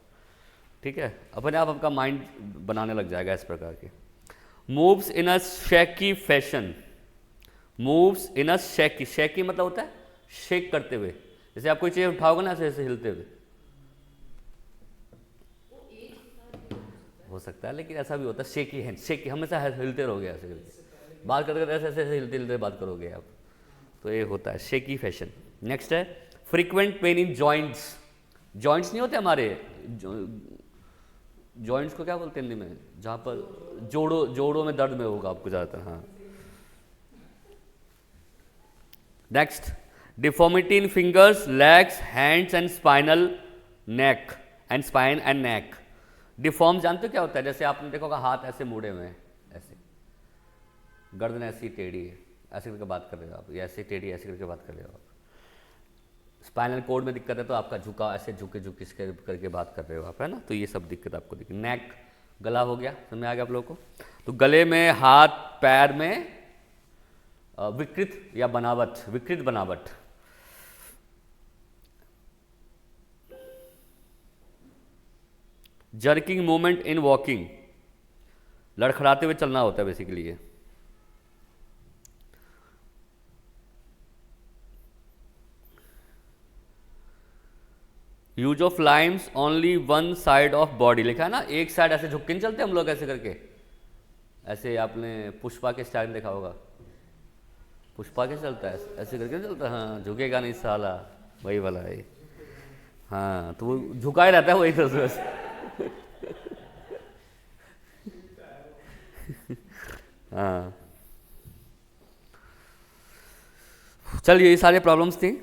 ठीक है, अपने आप आपका माइंड बनाने लग जाएगा इस प्रकार के। Moves in a shaky fashion. Moves in a shaky, shaky मतलब होता है शेक करते हुए। जैसे आप कोई चीज़ उठाओगे ना ऐसे ऐसे हिलते हुए, हो सकता है, लेकिन ऐसा भी होता है शेकी हैंड। शेकी हमेशा हिलते रहोगे ऐसे करके, बात करते करते ऐसे ऐसे हिलते हिलते बात करोगे आप, तो ये होता है शेकी फैशन। नेक्स्ट है frequent pain in joints. Joints नहीं होते हमारे, जॉइंट्स को क्या बोलते हैं हिंदी में? जहाँ पर जोड़ों में दर्द में होगा आपको ज़्यादातर। हाँ। Next deformity in fingers, legs, hands and spinal neck and spine and neck. Deform जानते हो क्या होता है? जैसे आपने देखा होगा हाथ ऐसे मुड़े हुए हैं, ऐसे गर्दन ऐसी टेढ़ी है, ऐसे करके बात कर रहे हो आप, या ऐसे टेढ़ी ऐसे करके बात कर रहे हो आप। स्पाइनल कोड में दिक्कत है तो आपका झुका ऐसे झुके झुके करके बात कर रहे हो आप, है ना? तो ये सब दिक्कत आपको दिक्कत। नेक, गला हो गया, समझ में आ गया आप लोगों को? तो गले में, हाथ पैर में विकृत या बनावट, विकृत बनावट। जर्किंग मूवमेंट इन वॉकिंग, लड़खड़ाते हुए चलना होता है बेसिकली ये। Use of Lyme's only one side of body, लिखा है ना, एक साइड ऐसे झुक के नहीं चलते हम लोग ऐसे करके, ऐसे आपने पुष्पा के स्टाइल देखा होगा, पुष्पा के चलता है ऐसे करके चलता है। हाँ, झुकेगा नहीं साला, वही वाला है। हाँ, तो वो झुका ही रहता है वही तरह से। हाँ, चलिए ये सारे प्रॉब्लम्स थी।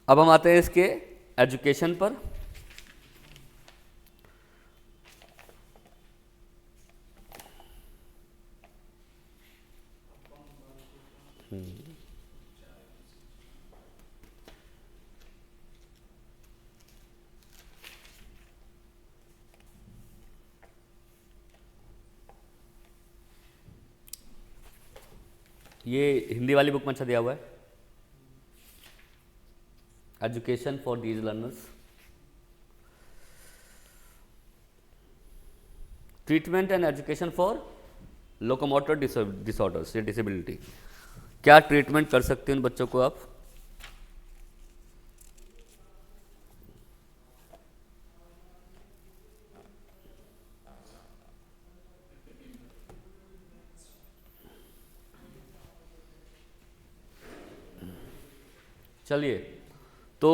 अब हम आते हैं इसके एजुकेशन पर। ये हिंदी वाली बुक में अच्छा दिया हुआ है। Education for these learners, treatment and education for locomotor disorders या डिसेबिलिटी। क्या ट्रीटमेंट कर सकते हैं उन बच्चों को आप? चलिए, तो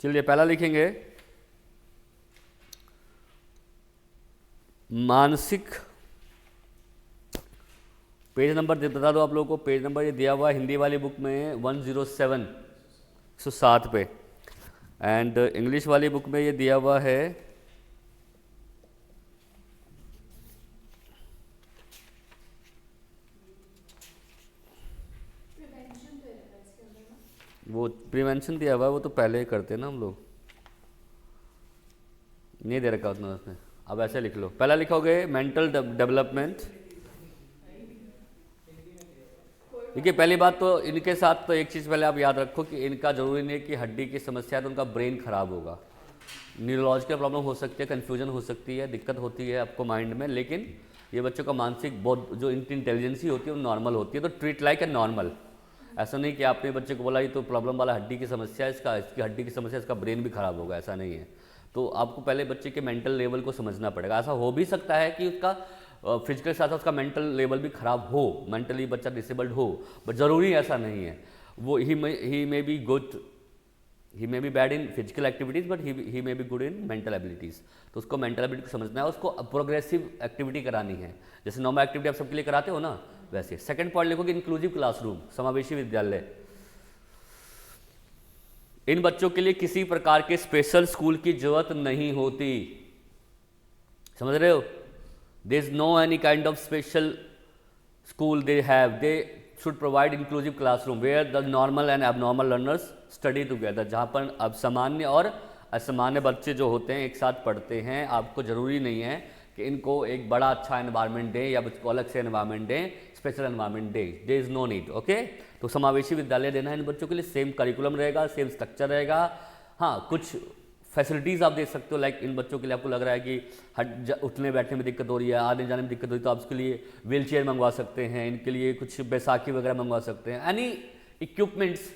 चलिए पहला लिखेंगे मानसिक, पेज नंबर बता दो आप लोगों को, पेज नंबर ये दिया हुआ है हिंदी वाली बुक में 107 107 पे, एंड इंग्लिश वाली बुक में ये दिया हुआ है प्रिवेंशन दे रखा है इसके अंदर ना। वो प्रिवेंशन दिया हुआ है, वो तो पहले ही करते हैं ना हम लोग, नहीं दे रखा उतना उसने। अब ऐसे लिख लो, पहला लिखोगे मेंटल डेवलपमेंट। देखिए पहली बात तो इनके साथ तो एक चीज़ पहले आप याद रखो कि इनका ज़रूरी नहीं है कि हड्डी की समस्या है तो उनका ब्रेन खराब होगा। न्यूरोलॉजिकल प्रॉब्लम हो सकती है, कन्फ्यूजन हो सकती है, दिक्कत होती है आपको माइंड में, लेकिन ये बच्चों का मानसिक बहुत जो इनकी इंटेलिजेंसी होती है वो नॉर्मल होती है, तो ट्रीट लाइक ए नॉर्मल। ऐसा नहीं कि आपने बच्चे को बोला ये तो प्रॉब्लम वाला हड्डी की समस्या है, इसकी हड्डी की समस्या, इसका ब्रेन भी खराब होगा, ऐसा नहीं है। तो आपको पहले बच्चे के मेंटल लेवल को समझना पड़ेगा। ऐसा हो भी सकता है कि उसका फिजिकल साथ साथ उसका मेंटल लेवल भी खराब हो, मेंटली बच्चा डिसेबल्ड हो, बट ज़रूरी ऐसा नहीं है। वो he may be good, he may be bad in physical activities but he may be good in mental abilities. तो उसको मेंटल एबिलिटी को समझना है, उसको प्रोग्रेसिव एक्टिविटी करानी है, जैसे नॉर्मल एक्टिविटी आप सबके लिए कराते हो ना वैसे। सेकंड पॉइंट लिखोगे इंक्लूसिव क्लासरूम, समावेशी विद्यालय। इन बच्चों के लिए किसी प्रकार के स्पेशल स्कूल की जरूरत नहीं होती, समझ रहे हो? There is no any kind of special school they have, they should provide inclusive classroom where the normal and abnormal learners study together, जहाँ पर अब सामान्य और असामान्य बच्चे जो होते हैं एक साथ पढ़ते हैं। आपको ज़रूरी नहीं है कि इनको एक बड़ा अच्छा एनवायरनमेंट दें या बच्चों को अलग से एनवायरनमेंट दें, स्पेशल एनवायरनमेंट दें, there is no need. Okay, तो समावेशी विद्यालय देना है इन बच्चों के लिए, सेम करिकुलम रहेगा, सेम स्ट्रक्चर रहेगा। हाँ, कुछ फैसिलिटीज़ आप दे सकते हो, लाइक इन बच्चों के लिए आपको लग रहा है कि उठने बैठने में दिक्कत हो रही है, आने जाने में दिक्कत हो रही है, तो आप उसके लिए व्हील चेयर मंगवा सकते हैं, इनके लिए कुछ बैसाखी वगैरह मंगवा सकते हैं, any equipments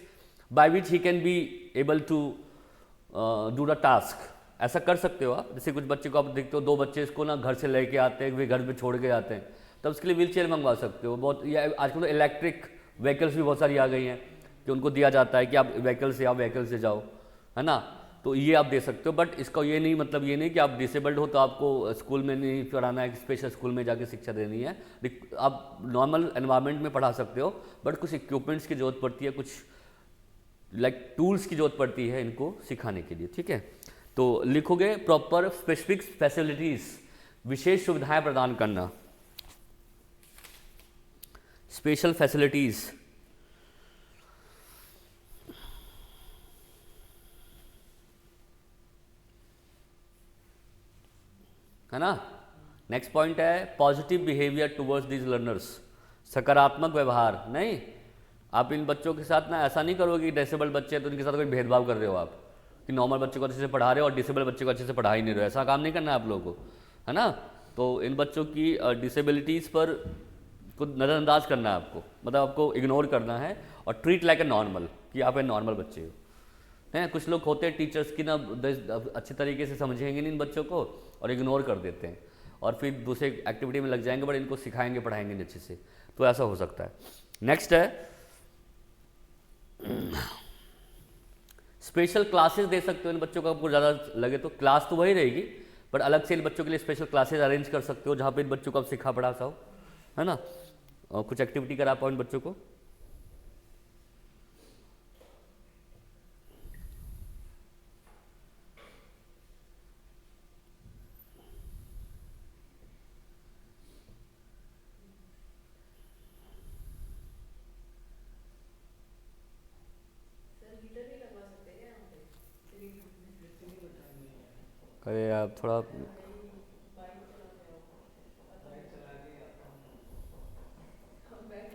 by which he can be able to do the task. ऐसा कर सकते हो आप। जैसे कुछ बच्चे को आप देखते हो, दो बच्चे इसको ना घर से लेके आते हैं, वे घर पे छोड़ के आते हैं, तब उसके लिए व्हील चेयर मंगवा सकते हो। बहुत या आजकल तो इलेक्ट्रिक व्हीकल्स भी बहुत सारी आ गई हैं कि उनको दिया जाता है कि आप व्हीकल से जाओ, है ना, तो ये आप दे सकते हो। बट इसका ये नहीं मतलब ये नहीं कि आप डिसेबल्ड हो तो आपको स्कूल में नहीं पढ़ाना है, स्पेशल स्कूल में जाके शिक्षा देनी है। आप नॉर्मल एनवायरनमेंट में पढ़ा सकते हो, बट कुछ इक्विपमेंट्स की जरूरत पड़ती है, कुछ लाइक टूल्स की जरूरत पड़ती है इनको सिखाने के लिए, ठीक है। तो लिखोगे प्रॉपर स्पेसिफिक फैसिलिटीज, विशेष सुविधाएं प्रदान करना, स्पेशल फैसिलिटीज। है ना। नेक्स्ट पॉइंट है positive behaviour towards these learners, सकारात्मक व्यवहार। नहीं, आप इन बच्चों के साथ ना ऐसा नहीं करोगे कि डिसेबल्ड बच्चे हैं तो उनके साथ कोई भेदभाव कर रहे हो आप, कि नॉर्मल बच्चे को अच्छे से पढ़ा रहे हो और डिसेबल बच्चे को अच्छे से पढ़ा ही नहीं रहे हो। ऐसा काम नहीं करना है आप लोगों को, है ना। तो इन बच्चों की डिसेबिलिटीज़ पर को नज़रअंदाज करना है आपको, मतलब आपको इग्नोर करना है और ट्रीट लाइक ए नॉर्मल, कि आप एक नॉर्मल बच्चे हो। हैं कुछ लोग होते हैं टीचर्स की ना अच्छे तरीके से समझेंगे नहीं इन बच्चों को और इग्नोर कर देते हैं और फिर दूसरे एक्टिविटी में लग जाएंगे, बट इनको सिखाएंगे पढ़ाएंगे नहीं अच्छे से, तो ऐसा हो सकता है। नेक्स्ट है स्पेशल क्लासेस दे सकते हो इन बच्चों को, आपको ज़्यादा लगे तो क्लास तो वही रहेगी, बट अलग से इन बच्चों के लिए स्पेशल क्लासेस अरेंज कर सकते हो जहाँ पे इन बच्चों को आप सिखा पढ़ा सको, है ना, और कुछ एक्टिविटी करा पाओ इन बच्चों को। आप थोड़ा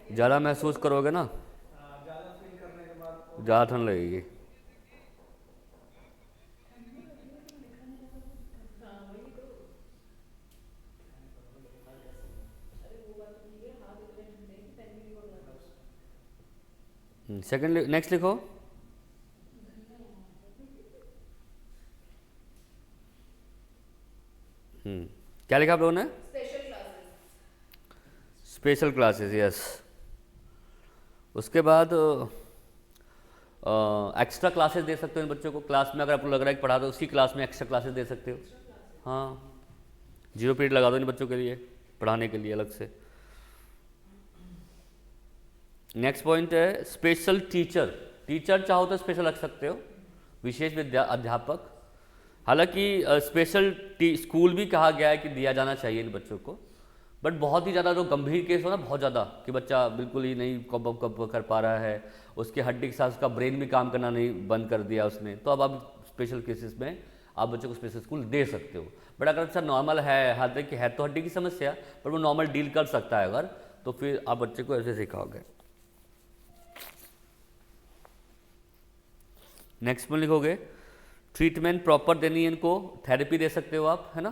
ज़्यादा महसूस करोगे ना, ज़्यादा फील करने के बाद ज़्यादा ठंड लगेगी। हाँ वही तो, अरे वो बात तो ठीक है, हाथ इतने ठंडे हैं कि पेन भी नहीं पकड़ रहा। सेकंड नेक्स्ट लिखो। क्या लिखा आप लोगों ने? Special classes. Special classes, yes. उसके बाद एक्स्ट्रा क्लासेस दे सकते हो इन बच्चों को। क्लास में अगर आपको लग रहा है कि पढ़ा दो, उसी क्लास में एक्स्ट्रा क्लासेस दे सकते हो। हाँ, 0 पीरियड लगा दो इन बच्चों के लिए पढ़ाने के लिए अलग से। नेक्स्ट पॉइंट है स्पेशल टीचर। टीचर चाहो तो स्पेशल रख सकते हो, विशेष अध्यापक। हालांकि स्पेशल स्कूल भी कहा गया है कि दिया जाना चाहिए इन बच्चों को, बट बहुत ही ज़्यादा जो गंभीर केस हो ना, बहुत ज़्यादा कि बच्चा बिल्कुल ही नहीं कब कर पा रहा है, उसके हड्डी के साथ उसका ब्रेन भी काम करना नहीं बंद कर दिया उसने, तो अब आप स्पेशल केसेस में आप बच्चों को स्पेशल स्कूल दे सकते हो। बट अगर अच्छा नॉर्मल है, हालांकि है तो हड्डी की समस्या, पर वो नॉर्मल डील कर सकता है अगर, तो फिर आप बच्चे को ऐसे सिखाओगे। नेक्स्ट में लिखोगे ट्रीटमेंट प्रॉपर देनी है इनको, थेरेपी दे सकते हो आप, है ना,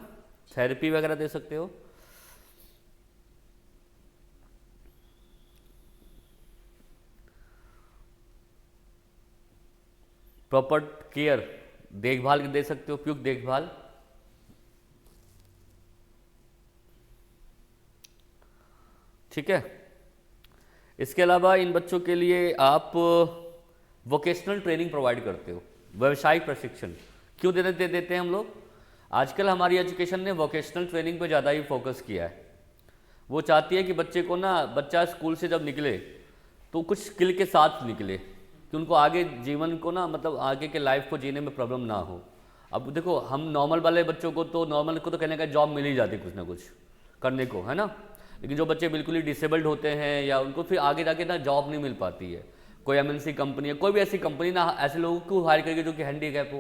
थेरेपी वगैरह दे सकते हो। प्रॉपर केयर, देखभाल दे सकते हो, उपयुक्त देखभाल। ठीक है। इसके अलावा इन बच्चों के लिए आप वोकेशनल ट्रेनिंग प्रोवाइड करते हो, व्यावसायिक प्रशिक्षण। क्यों देते हैं हम लोग? आजकल हमारी एजुकेशन ने वोकेशनल ट्रेनिंग पे ज़्यादा ही फोकस किया है। वो चाहती है कि बच्चे को ना, बच्चा स्कूल से जब निकले तो कुछ स्किल के साथ निकले, कि उनको आगे जीवन को ना, मतलब आगे के लाइफ को जीने में प्रॉब्लम ना हो। अब देखो, हम नॉर्मल वाले बच्चों को तो कहने का जॉब मिल ही जाती कुछ ना कुछ करने को, है ना, लेकिन जो बच्चे बिल्कुल ही डिसेबल्ड होते हैं या उनको फिर आगे जाके ना जॉब नहीं मिल पाती है। कोई एमएनसी कंपनी है, कोई भी ऐसी कंपनी ना ऐसे लोगों को हायर करेगी जो कि हैंडीकैप हो,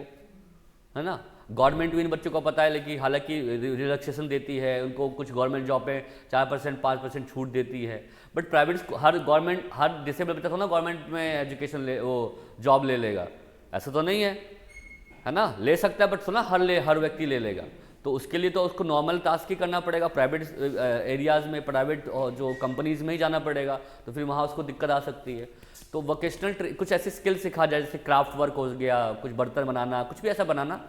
है ना। गवर्नमेंट भी इन बच्चों को पता है, लेकिन हालांकि रिलैक्सेशन देती है उनको, कुछ गवर्नमेंट जॉब पे 4% 5% छूट देती है। बट प्राइवेट, हर डिसेबल बच्चा तो ना गवर्नमेंट में एजुकेशन वो जॉब ले लेगा, ऐसा तो नहीं है ना। ले सकता है बट सुना हर व्यक्ति ले लेगा, तो उसके लिए तो उसको नॉर्मल टास्क ही करना पड़ेगा, प्राइवेट एरियाज़ में, प्राइवेट जो कंपनीज में ही जाना पड़ेगा, तो फिर वहाँ उसको दिक्कत आ सकती है। तो वोकेशनल कुछ ऐसी स्किल सिखा जाए, जैसे क्राफ्ट वर्क हो गया, कुछ बर्तन बनाना, कुछ भी ऐसा बनाना,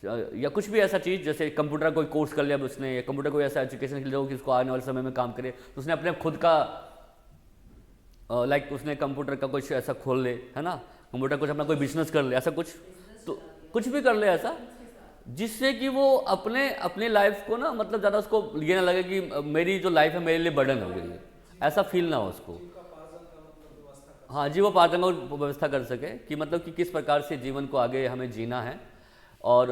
या कुछ भी ऐसा चीज़, जैसे कंप्यूटर कोई कोर्स कर लिया उसने, या कंप्यूटर कोई ऐसा एजुकेशन के लिए कि उसको आने वाले समय में काम करे, तो उसने अपने खुद का लाइक उसने कंप्यूटर का कुछ ऐसा खोल ले, है ना, कंप्यूटर कुछ अपना कोई बिजनेस कर ले, ऐसा कुछ, तो कुछ भी कर ले ऐसा, जिससे कि वो अपने लाइफ को ना, मतलब ज़्यादा उसको ये ना लगे कि मेरी जो लाइफ है मेरे लिए बर्डन हो गई है, ऐसा फील ना हो उसको। हाँ, जीवोपार्जन का व्यवस्था कर सके, कि मतलब कि किस प्रकार से जीवन को आगे हमें जीना है। और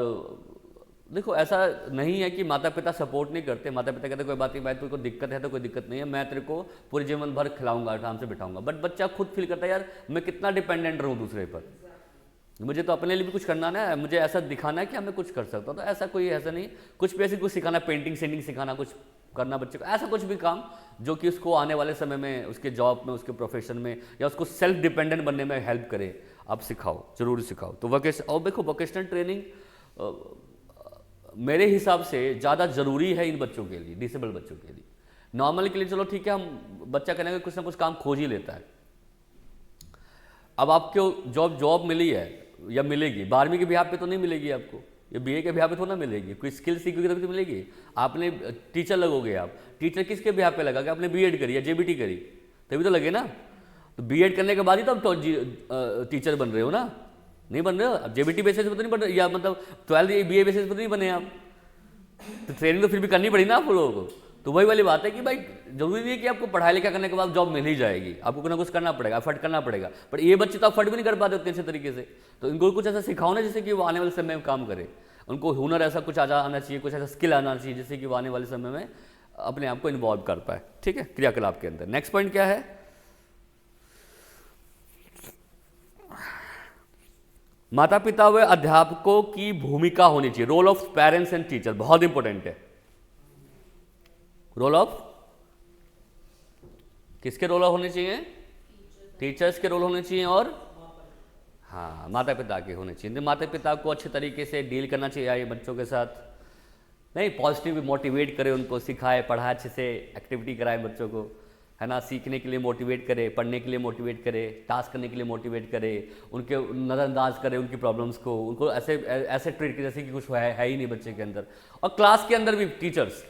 देखो, ऐसा नहीं है कि माता पिता सपोर्ट नहीं करते, माता पिता कहते कोई बात नहीं भाई, तुझको दिक्कत है तो कोई दिक्कत नहीं है, मैं तेरे को पूरे जीवन भर खिलाऊंगा, आराम से बिठाऊंगा। बट बच्चा खुद फील करता है यार मैं कितना डिपेंडेंट रहूँ दूसरे पर, मुझे तो अपने लिए भी कुछ करना है, मुझे ऐसा दिखाना है कि मैं कुछ कर सकता हूँ। तो ऐसा नहीं, कुछ भी ऐसे कुछ सिखाना, पेंटिंग सेंटिंग सिखाना, कुछ करना बच्चे को, ऐसा कुछ भी काम जो कि उसको आने वाले समय में उसके जॉब में, उसके प्रोफेशन में, या उसको सेल्फ डिपेंडेंट बनने में हेल्प करे, आप सिखाओ, जरूर सिखाओ। तो और देखो, वोकेशनल ट्रेनिंग मेरे हिसाब से ज़्यादा ज़रूरी है इन बच्चों के लिए, डिसेबल बच्चों के लिए। नॉर्मल के लिए चलो ठीक है, हम बच्चा कहने का कुछ ना कुछ काम खोज ही लेता है। अब आपको जॉब मिली है या मिलेगी, 12वीं के बिहाफ पे तो नहीं मिलेगी आपको, या बीए के बिहाफ पे तो ना मिलेगी, कोई स्किल सीखोगे तभी तो मिलेगी। आपने टीचर लगोगे, आप टीचर किसके बिहाफ पे लगा कि आपने बीएड करी या जेबीटी करी, तभी तो लगे ना। तो बीएड करने के बाद ही तो आप टीचर बन रहे हो ना, नहीं बन रहे हो। अब जेबीटी बेसिस पे तो नहीं बन रहे, या मतलब 12 बीए बेसिस पे तो नहीं बने आप, तो ट्रेनिंग तो फिर भी करनी पड़ी ना आप लोगों को। तो वही वाली बात है कि भाई जरूरी नहीं है कि आपको पढ़ाई लिखा करने के बाद जॉब मिल ही जाएगी, आपको कुछ ना कुछ करना पड़ेगा, एफर्ट करना पड़ेगा। पर ये बच्चे तो एफर्ट भी नहीं कर पाते उतने अच्छे तरीके से, तो इनको कुछ ऐसा सिखाओ ना जिससे कि वो आने वाले समय में काम करे, उनको हुनर ऐसा कुछ आना चाहिए, कुछ ऐसा स्किल आना चाहिए जिससे कि वो आने वाले समय में अपने आप को इन्वॉल्व कर पाए। ठीक है, क्रियाकलाप के अंदर। नेक्स्ट पॉइंट क्या है? माता पिता व अध्यापकों की भूमिका होनी चाहिए। Role of parents and teacher बहुत इंपॉर्टेंट है। रोल ऑफ किसके रोल होने चाहिए? टीचर्स के रोल होने चाहिए और हाँ माता पिता के होने चाहिए। माता पिता को अच्छे तरीके से डील करना चाहिए बच्चों के साथ, नहीं पॉजिटिव मोटिवेट करे, उनको सिखाए, पढ़ाए, अच्छे से एक्टिविटी कराए बच्चों को, है ना, सीखने के लिए मोटिवेट करे, पढ़ने के लिए मोटिवेट करे, टास्क करने के लिए मोटिवेट करे, उनके नज़रअंदाज करे उनकी प्रॉब्लम्स को, उनको ऐसे ऐसे ट्रीट करे जैसे कि कुछ है ही नहीं बच्चे के अंदर। और क्लास के अंदर भी टीचर्स,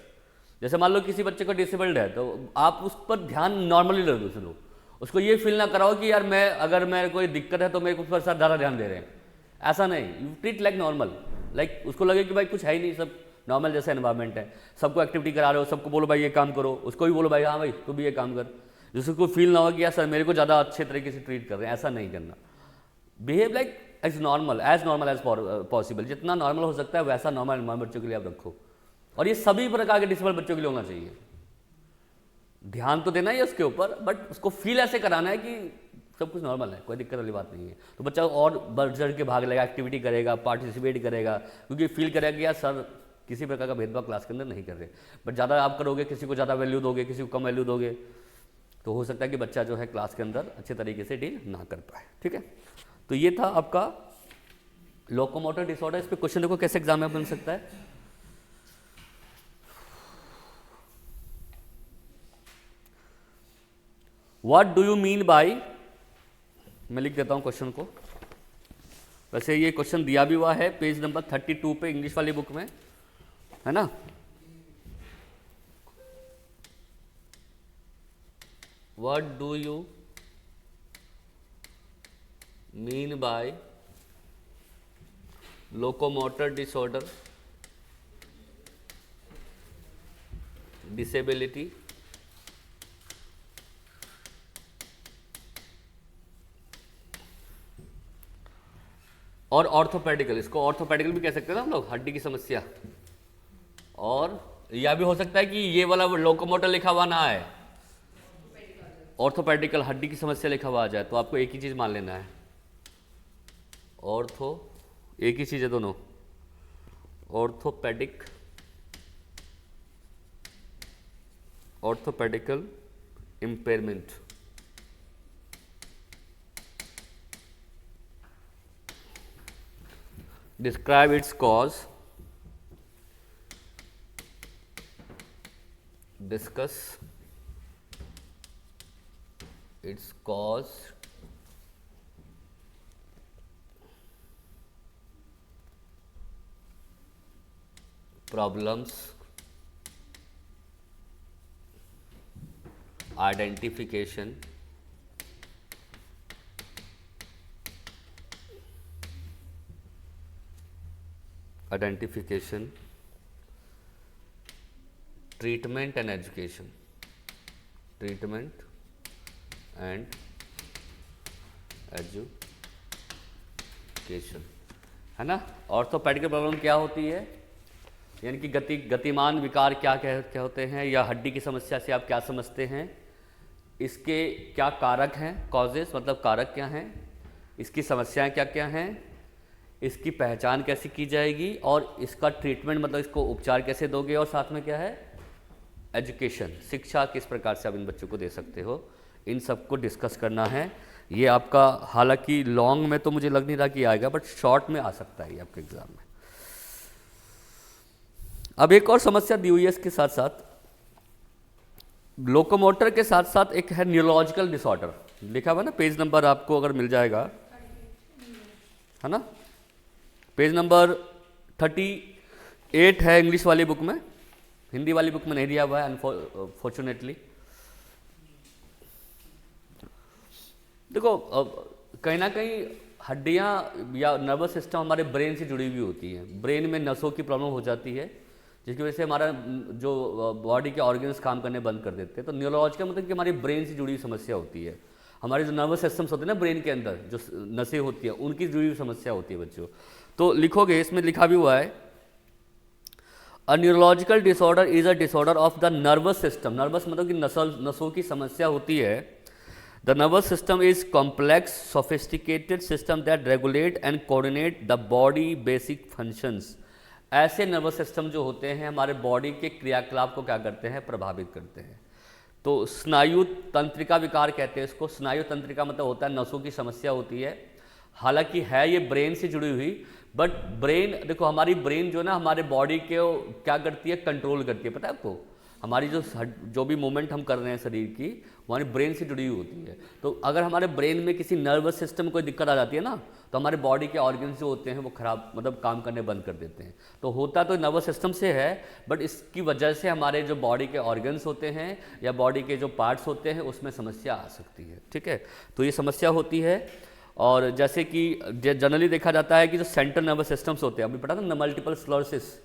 जैसे मान लो किसी बच्चे को डिसेबल्ड है तो आप उस पर ध्यान नॉर्मली दो, उसको ये फील ना कराओ कि यार मैं अगर मेरे कोई दिक्कत है तो मेरे को उस पर साथ ज़्यादा ध्यान दे रहे हैं, ऐसा नहीं। You treat like normal, like उसको लगे कि भाई कुछ है ही नहीं, सब नॉर्मल जैसा एनवायरमेंट है, सबको एक्टिविटी करा रहे हो, सबको बोलो भाई ये काम करो, उसको भी बोलो भाई हाँ भाई तू भी ये काम कर, जिससे कोई फील ना हो कि यार सर मेरे को ज़्यादा अच्छे तरीके से ट्रीट कर रहे हैं, ऐसा नहीं करना। Behave like as normal as possible, जितना नॉर्मल हो सकता है वैसा नॉर्मल एनवायरमेंट बच्चों के लिए आप रखो। और ये सभी प्रकार के डिसेबल बच्चों के लिए होना चाहिए। ध्यान तो देना ही है उसके ऊपर, बट उसको फील ऐसे कराना है कि सब कुछ नॉर्मल है, कोई दिक्कत वाली बात नहीं है। तो बच्चा और बढ़ चढ़ के भाग लेगा, एक्टिविटी करेगा, पार्टिसिपेट करेगा, क्योंकि फील करेगा कि यार सर किसी प्रकार का भेदभाव क्लास के अंदर नहीं कर रहे। बट ज़्यादा आप करोगे, किसी को ज़्यादा वैल्यू दोगे, किसी को कम वैल्यू दोगे, तो हो सकता है कि बच्चा जो है क्लास के अंदर अच्छे तरीके से डील ना कर पाए। ठीक है, तो ये था आपका लोकोमोटर डिसऑर्डर। इस पर क्वेश्चन देखो कैसे एग्जाम में बन सकता है। What do you mean by, मैं लिख देता हूं क्वेश्चन को, वैसे ये क्वेश्चन दिया भी हुआ है पेज नंबर 32 पे इंग्लिश वाली बुक में, है ना। What do you mean by locomotor disorder, disability, और ऑर्थोपेडिकल। इसको ऑर्थोपेडिकल भी कह सकते हैं ना हम लोग, हड्डी की समस्या। और यह भी हो सकता है कि ये वाला लोकोमोटर लिखा हुआ ना है, ऑर्थोपेडिकल हड्डी की समस्या लिखा हुआ आ जाए, तो आपको एक ही चीज मान लेना है, ऑर्थो, एक ही चीज है दोनों, orthopaedic, orthopaedical impairment. Describe its cause, discuss its cause, problems, identification, treatment and education, treatment and education, है ना। ऑर्थोपेडिकल प्रॉब्लम क्या होती है, यानी कि गतिमान विकार क्या होते हैं, या हड्डी की समस्या से आप क्या समझते हैं, इसके क्या कारक हैं, कॉजेस मतलब कारक क्या हैं, इसकी समस्याएं क्या क्या हैं, इसकी पहचान कैसे की जाएगी, और इसका ट्रीटमेंट मतलब इसको उपचार कैसे दोगे, और साथ में क्या है एजुकेशन, शिक्षा किस प्रकार से आप इन बच्चों को दे सकते हो, इन सबको डिस्कस करना है। ये आपका हालांकि लॉन्ग में तो मुझे लग नहीं रहा कि आएगा, बट शॉर्ट में आ सकता है ये आपके एग्जाम में। अब एक और समस्या दी हुई है इसके साथ साथ, लोकोमोटर के साथ साथ एक है न्यूरोलॉजिकल डिसऑर्डर, लिखा हुआ ना, पेज नंबर आपको अगर मिल जाएगा, है ना, पेज नंबर 38 है इंग्लिश वाली बुक में, हिंदी वाली बुक में नहीं दिया हुआ है अनफॉर्चुनेटली। देखो कहीं ना कहीं हड्डियाँ या नर्वस सिस्टम हमारे ब्रेन से जुड़ी हुई होती है, ब्रेन में नसों की प्रॉब्लम हो जाती है, जिसकी वजह से हमारा जो बॉडी के ऑर्गन्स काम करने बंद कर देते हैं। तो न्यूरोलॉजिकल मतलब कि हमारी ब्रेन से जुड़ी हुई समस्या होती है, हमारे जो नर्वस सिस्टम्स होते हैं ना ब्रेन के अंदर, जो नसें होती हैं उनकी जुड़ी हुई समस्या होती है बच्चों। तो लिखोगे, इसमें लिखा भी हुआ है, a neurological disorder is a disorder of the nervous system, nervous मतलब कि नसों की समस्या होती है the nervous system is complex sophisticated system that regulate and coordinate the body basic functions. ऐसे नर्वस सिस्टम जो होते हैं हमारे बॉडी के क्रियाकलाप को क्या करते हैं, प्रभावित करते हैं। तो स्नायु तंत्रिका विकार कहते हैं इसको। स्नायु तंत्रिका मतलब होता है नसों की समस्या होती है, हालांकि है ये ब्रेन से जुड़ी हुई, बट ब्रेन देखो, हमारी ब्रेन जो ना हमारे बॉडी के क्या करती है, कंट्रोल करती है। पता है आपको, हमारी जो भी मूवमेंट हम कर रहे हैं शरीर की, हमारी ब्रेन से जुड़ी हुई होती है। तो अगर हमारे ब्रेन में किसी नर्वस सिस्टम में कोई दिक्कत आ जाती है ना, तो हमारे बॉडी के ऑर्गन्स जो होते हैं वो खराब मतलब काम करने बंद कर देते हैं। तो होता तो नर्वस सिस्टम से है, बट इसकी वजह से हमारे जो बॉडी के ऑर्गन्स होते हैं या बॉडी के जो पार्ट्स होते हैं उसमें समस्या आ सकती है। ठीक है, तो ये समस्या होती है। और जैसे कि जनरली देखा जाता है कि जो सेंट्रल नर्वस सिस्टम्स होते हैं, अभी पता ना मल्टीपल स्क्लेरोसिस,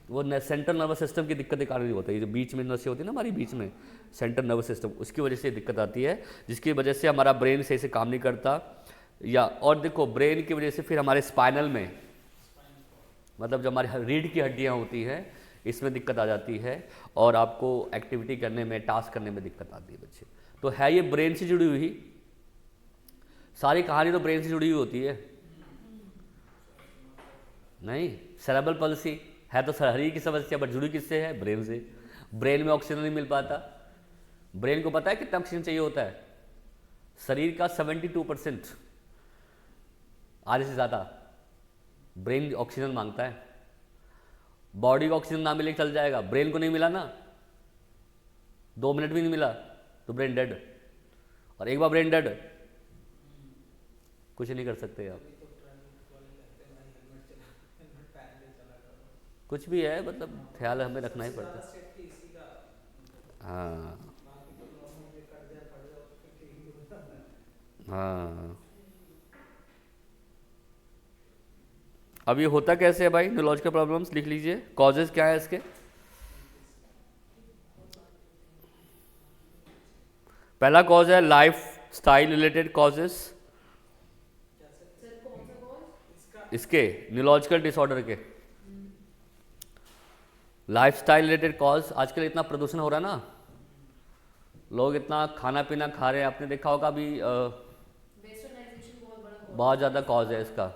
वो सेंट्रल नर्वस सिस्टम की दिक्कत के कारण ही होता है। ये जो बीच में नसें होती है ना हमारी बीच में, सेंट्रल नर्वस सिस्टम, उसकी वजह से दिक्कत आती है, जिसकी वजह से हमारा ब्रेन सही से काम नहीं करता। या और देखो, ब्रेन की वजह से फिर हमारे स्पाइनल में, मतलब जो हमारी रीढ़ की हड्डियाँ होती हैं, इसमें दिक्कत आ जाती है और आपको एक्टिविटी करने में, टास्क करने में दिक्कत आती है बच्चे। तो है ये ब्रेन से जुड़ी हुई, सारी कहानी तो ब्रेन से जुड़ी हुई होती है। नहीं, सेरेब्रल पल्सी है तो शरीर की समस्या, बट जुड़ी किससे है, ब्रेन से। ब्रेन में ऑक्सीजन नहीं मिल पाता। ब्रेन को पता है कितना ऑक्सीजन चाहिए होता है, शरीर का 72%, आधे से ज़्यादा ब्रेन ऑक्सीजन मांगता है। बॉडी को ऑक्सीजन ना मिले चल जाएगा, ब्रेन को नहीं मिला ना, 2 मिनट भी नहीं मिला तो ब्रेन डेड। और एक बार ब्रेन डेड, कुछ नहीं कर सकते आप। कुछ भी है, मतलब ख्याल हमें रखना ही पड़ता है। हाँ हाँ। अब ये होता कैसे है भाई, न्यूरोलॉजिकल प्रॉब्लम्स लिख लीजिए, कॉजेज क्या है इसके। पहला कॉज है लाइफ स्टाइल रिलेटेड कॉजेस, इसके न्यूरोलॉजिकल डिसऑर्डर के लाइफस्टाइल रिलेटेड कॉज। आजकल इतना प्रदूषण हो रहा है ना, लोग इतना खाना पीना खा रहे हैं, आपने देखा होगा अभी वेस्टर्नाइजेशन बहुत ज़्यादा कॉज है इसका,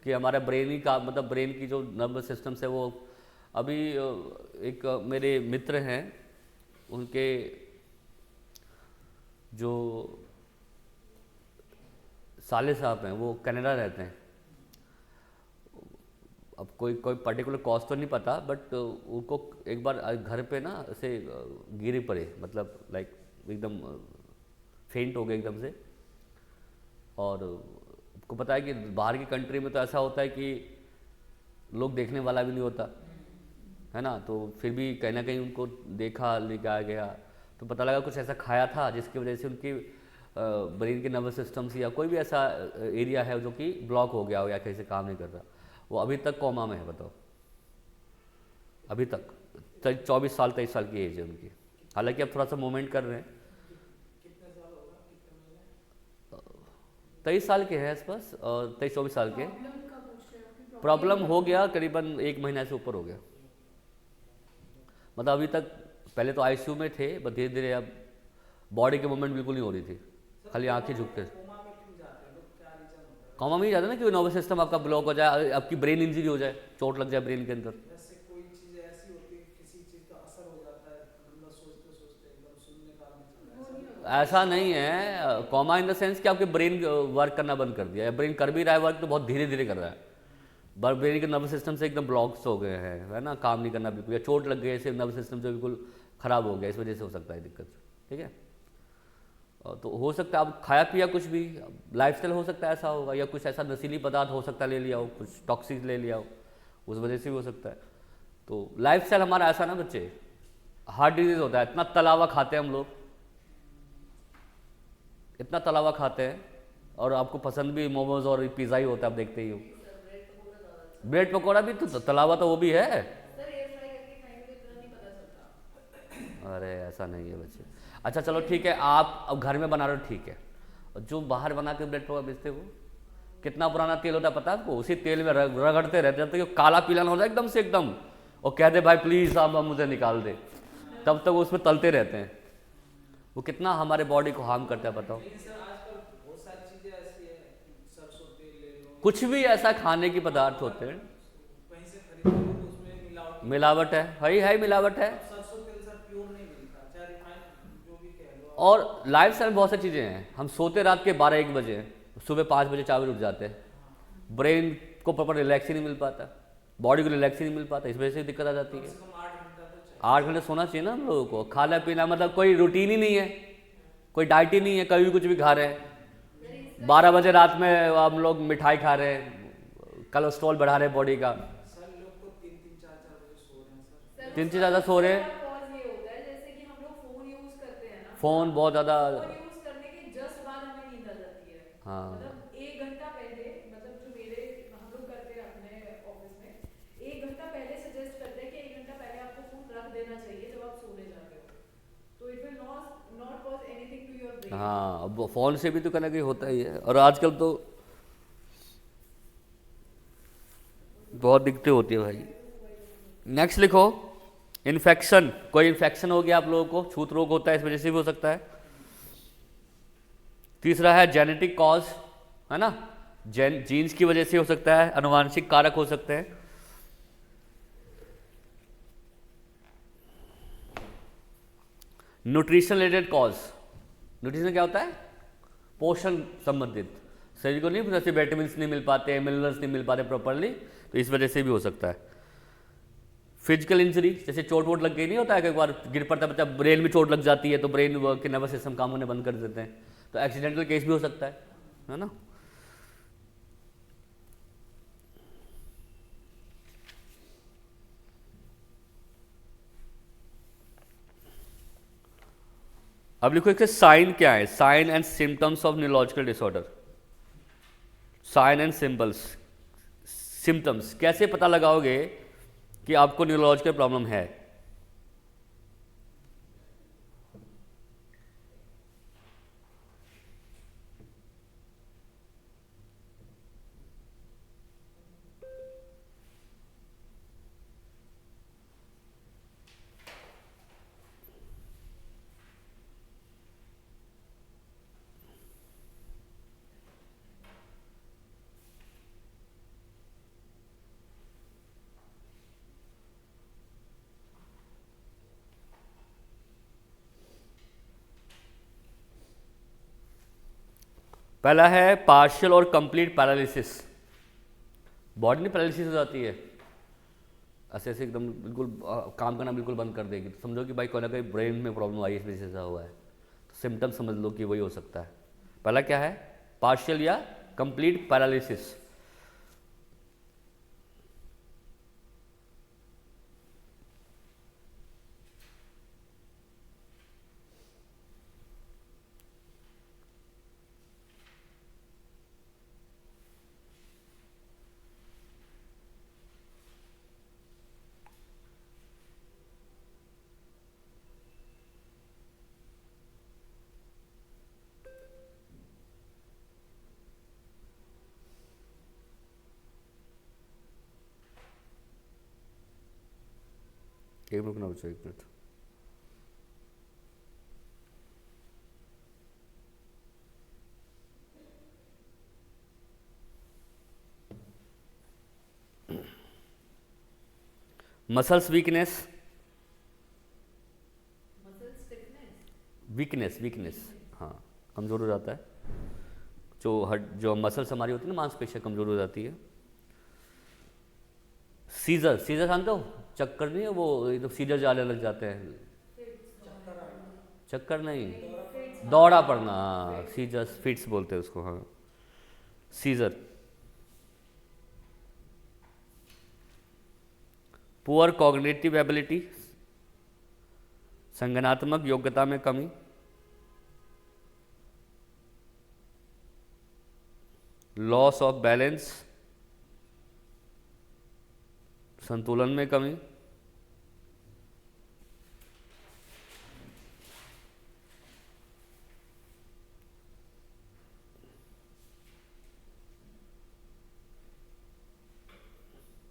कि हमारा ब्रेन ही का मतलब ब्रेन की जो नर्वस सिस्टम से वो अभी एक मेरे मित्र हैं, उनके जो साले साहब हैं वो कनाडा रहते हैं। अब कोई पर्टिकुलर कॉज तो नहीं पता, बट उनको एक बार घर पे ना ऐसे गिरे पड़े, मतलब लाइक एकदम फेंट हो गए एकदम से। और आपको पता है कि बाहर की कंट्री में तो ऐसा होता है कि लोग देखने वाला भी नहीं होता है ना, तो फिर भी कहीं ना कहीं उनको देखा, लेके गया तो पता लगा कुछ ऐसा खाया था जिसकी वजह से उनकी ब्रेन के नर्वस सिस्टम से या कोई भी ऐसा एरिया है जो कि ब्लॉक हो गया हो या कहीं से काम नहीं कर रहा। वो अभी तक कोमा में है, बताओ, अभी तक 24 साल 23 साल की एज है उनकी, हालांकि अब थोड़ा सा मूवमेंट कर रहे हैं। 23 साल के हैं आसपास, 23-24 साल के। प्रॉब्लम हो गया करीबन 1 महीना से ऊपर हो गया, मतलब अभी तक पहले तो आईसीयू में थे, बस धीरे धीरे अब बॉडी की मूवमेंट बिल्कुल नहीं हो रही थी, खाली आंखें झुकते। कॉमा में ही जाता है ना कि नर्वस सिस्टम आपका ब्लॉक हो जाए, आपकी ब्रेन इंजरी हो जाए, चोट लग जाए ब्रेन के अंदर। कोई चीज ऐसी होती है, किसी चीज का असर हो जाता है, मतलब सोचते सोचते एकदम सुनने का ऐसा नहीं है, कॉमा इन द सेंस कि आपके ब्रेन वर्क करना बंद कर दिया है। ब्रेन कर भी रहा है वर्क, तो बहुत धीरे धीरे कर रहा है, ब्रेन के नर्वस सिस्टम से एकदम ब्लॉक्स हो गए हैं, है ना, काम नहीं करना बिल्कुल, या चोट लग गई, नर्वस सिस्टम जो बिल्कुल ख़राब हो गया, इस वजह से हो सकता है दिक्कत। ठीक है, तो हो सकता है आप खाया पिया कुछ भी, लाइफस्टाइल हो सकता है ऐसा होगा, या कुछ ऐसा नशीली पदार्थ हो सकता है ले लिया हो, कुछ टॉक्सिक ले लिया हो, उस वजह से भी हो सकता है। तो लाइफस्टाइल हमारा ऐसा ना बच्चे, हार्ट डिजीज होता है, इतना तलावा खाते हैं हम लोग, इतना तलावा खाते हैं, और आपको पसंद भी मोमोज और पिज़्ज़ा ही होता है, आप देखते ही हो। ब्रेड पकौड़ा भी तो तलावा तो वो भी है। अरे ऐसा नहीं है बच्चे। अच्छा चलो ठीक है, आप अब घर में बना रहे हो ठीक है, जो बाहर बना के ब्रेड पकौड़ा बेचते वो कितना पुराना तेल होता है पता है आपको, उसी तेल में रगड़ते रहते हैं, तो काला पीला ना हो जाए एकदम से एकदम, और कह दे भाई प्लीज़ आप मुझे निकाल दे, तब तक वो उसमें तलते रहते हैं। वो कितना हमारे बॉडी को हार्म करता है बताओ। कुछ भी ऐसा खाने के पदार्थ होते हैं, कहीं से खरीदते हो तो उसमें मिलावट है मिलावट है। सरसों तेल सर प्योर नहीं मिलता, चाहे रिफाइंड जो भी कह लो। और लाइफ स्टाइल में बहुत सारी चीज़ें हैं, हम सोते रात के 12-1 बजे, सुबह 5 बजे 4 बजे उठ जाते हैं, ब्रेन को प्रॉपर रिलैक्स ही नहीं मिल पाता, बॉडी को रिलैक्स ही नहीं मिल पाता, इस वजह से दिक्कत आ जाती है। कम से कम 8 घंटा तो चाहिए। 8 घंटे सोना चाहिए ना हम लोगों को। खाना पीना मतलब कोई रूटीन ही नहीं है, कोई डाइट ही नहीं है, कभी भी कुछ भी खा रहे हैं। 12 बजे रात में हम लोग मिठाई खा रहे हैं, कोलेस्ट्रॉल बढ़ा रहे हैं बॉडी का। सर लोग तो 3-3 4-4 बजे सो रहे हैं सर। 3 से ज़्यादा सो रहे हैं। कॉज ये होता है जैसे कि हम लोग फोन यूज करते हैं ना, फ़ोन बहुत ज़्यादा, फोन यूज करने के जस्ट बाद हमें नींद आ जाती है। हाँ मतलब 1 घंटा पहले, मतलब जो मेरे हम लोग करते हैं अपने ऑफिस में, 1 घंटा पहले सजेस्ट करते हैं कि 1 घंटा पहले आपको फोन रख देना चाहिए जब आप सोने जाते हो, तो it will not cause anything to your brain. हाँ, अब फ़ोन से भी तो कहीं ना कहीं होता ही है, और आजकल तो बहुत दिक्कतें होती है भाई। नेक्स्ट लिखो, इन्फेक्शन, कोई इन्फेक्शन हो गया आप लोगों को, छूत रोग होता है, इस वजह से भी हो सकता है। तीसरा है जेनेटिक कॉज, है ना, जीन्स की वजह से हो सकता है, अनुवांशिक कारक हो सकते हैं। न्यूट्रिशन रिलेटेड कॉज, न्यूट्रिशन क्या होता है, पोषण संबंधित, शरीर को नहीं, जैसे विटामिन नहीं मिल पाते, मिनरल्स नहीं मिल पाते प्रॉपरली, तो इस वजह से भी हो सकता है। फिजिकल इंजरी, जैसे चोट वोट लग गई, नहीं होता है कि एक बार गिर पड़ता बच्चा, ब्रेन में चोट लग जाती है तो ब्रेन के नर्वस सिस्टम काम होने बंद कर देते हैं, तो एक्सीडेंटल केस भी हो सकता है ना। अब लिखो इसके साइन क्या है, sign and symptoms of neurological disorder. Sign and symptoms कैसे पता लगाओगे कि आपको न्यूरोलॉजिकल प्रॉब्लम है। पहला है पार्शियल और कंप्लीट पैरालिसिस, बॉडी में पैरालिसिस हो जाती है, ऐसे ऐसे एकदम बिल्कुल काम करना बिल्कुल बंद कर देगी, तो समझो कि भाई कोई ना कोई ब्रेन में प्रॉब्लम आई, इस वजह से ऐसा हुआ है, तो सिम्टम समझ लो कि वही हो सकता है। पहला क्या है, पार्शियल या कंप्लीट पैरालिसिस। एक मिनट रुकना बच्चों, 1 minute. Muscles weakness, muscle stiffness, weakness, हाँ, कमज़ोर हो जाता है, जो मसल्स हमारी होती है ना, मांसपेशियाँ कमज़ोर हो जाती है। सीजर जानते हो, चक्कर नहीं है वो, तो सीजर जाने लग जाते हैं, चक्कर नहीं, दौड़ा पड़ना, हाँ, सीजर्स, फिट्स बोलते हैं उसको, हाँ, सीजर। पुअर कॉग्निटिव एबिलिटी, संज्ञानात्मक योग्यता में कमी, लॉस ऑफ बैलेंस, संतुलन में कमी,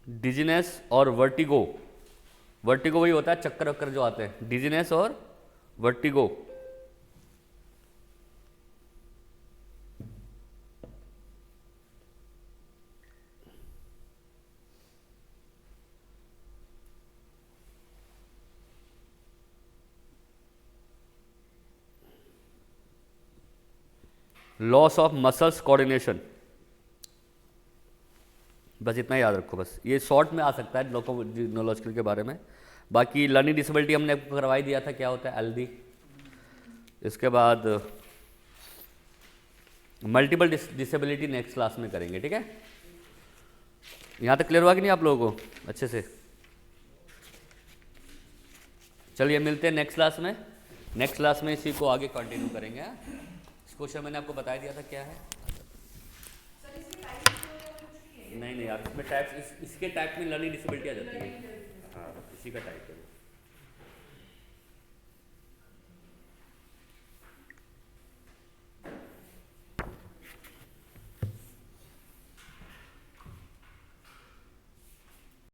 डिजीनेस और वर्टिगो, वर्टिगो वही होता है चक्कर वक्कर जो आते हैं, डिजीनेस और vertigo. Loss of muscles coordination, बस इतना याद रखो। बस ये शॉर्ट में आ सकता है लोकोमोटोलॉजिकल के बारे में। बाकी लर्निंग डिसेबिलिटी हमने आपको करवाई दिया था, क्या होता है एलडी। इसके बाद मल्टीपल डिसेबिलिटी नेक्स्ट क्लास में करेंगे, ठीक है। यहाँ तक क्लियर हुआ कि नहीं आप लोगों को अच्छे से? चलिए मिलते हैं नेक्स्ट क्लास में। नेक्स्ट क्लास में इसी को आगे कंटिन्यू करेंगे। इस क्वेश्चन मैंने आपको बता दिया था क्या है। नहीं यार, इसमें टाइप इसके टाइप में लर्निंग डिसेबिलिटी आ जाती है। हाँ, इसी का टाइप है।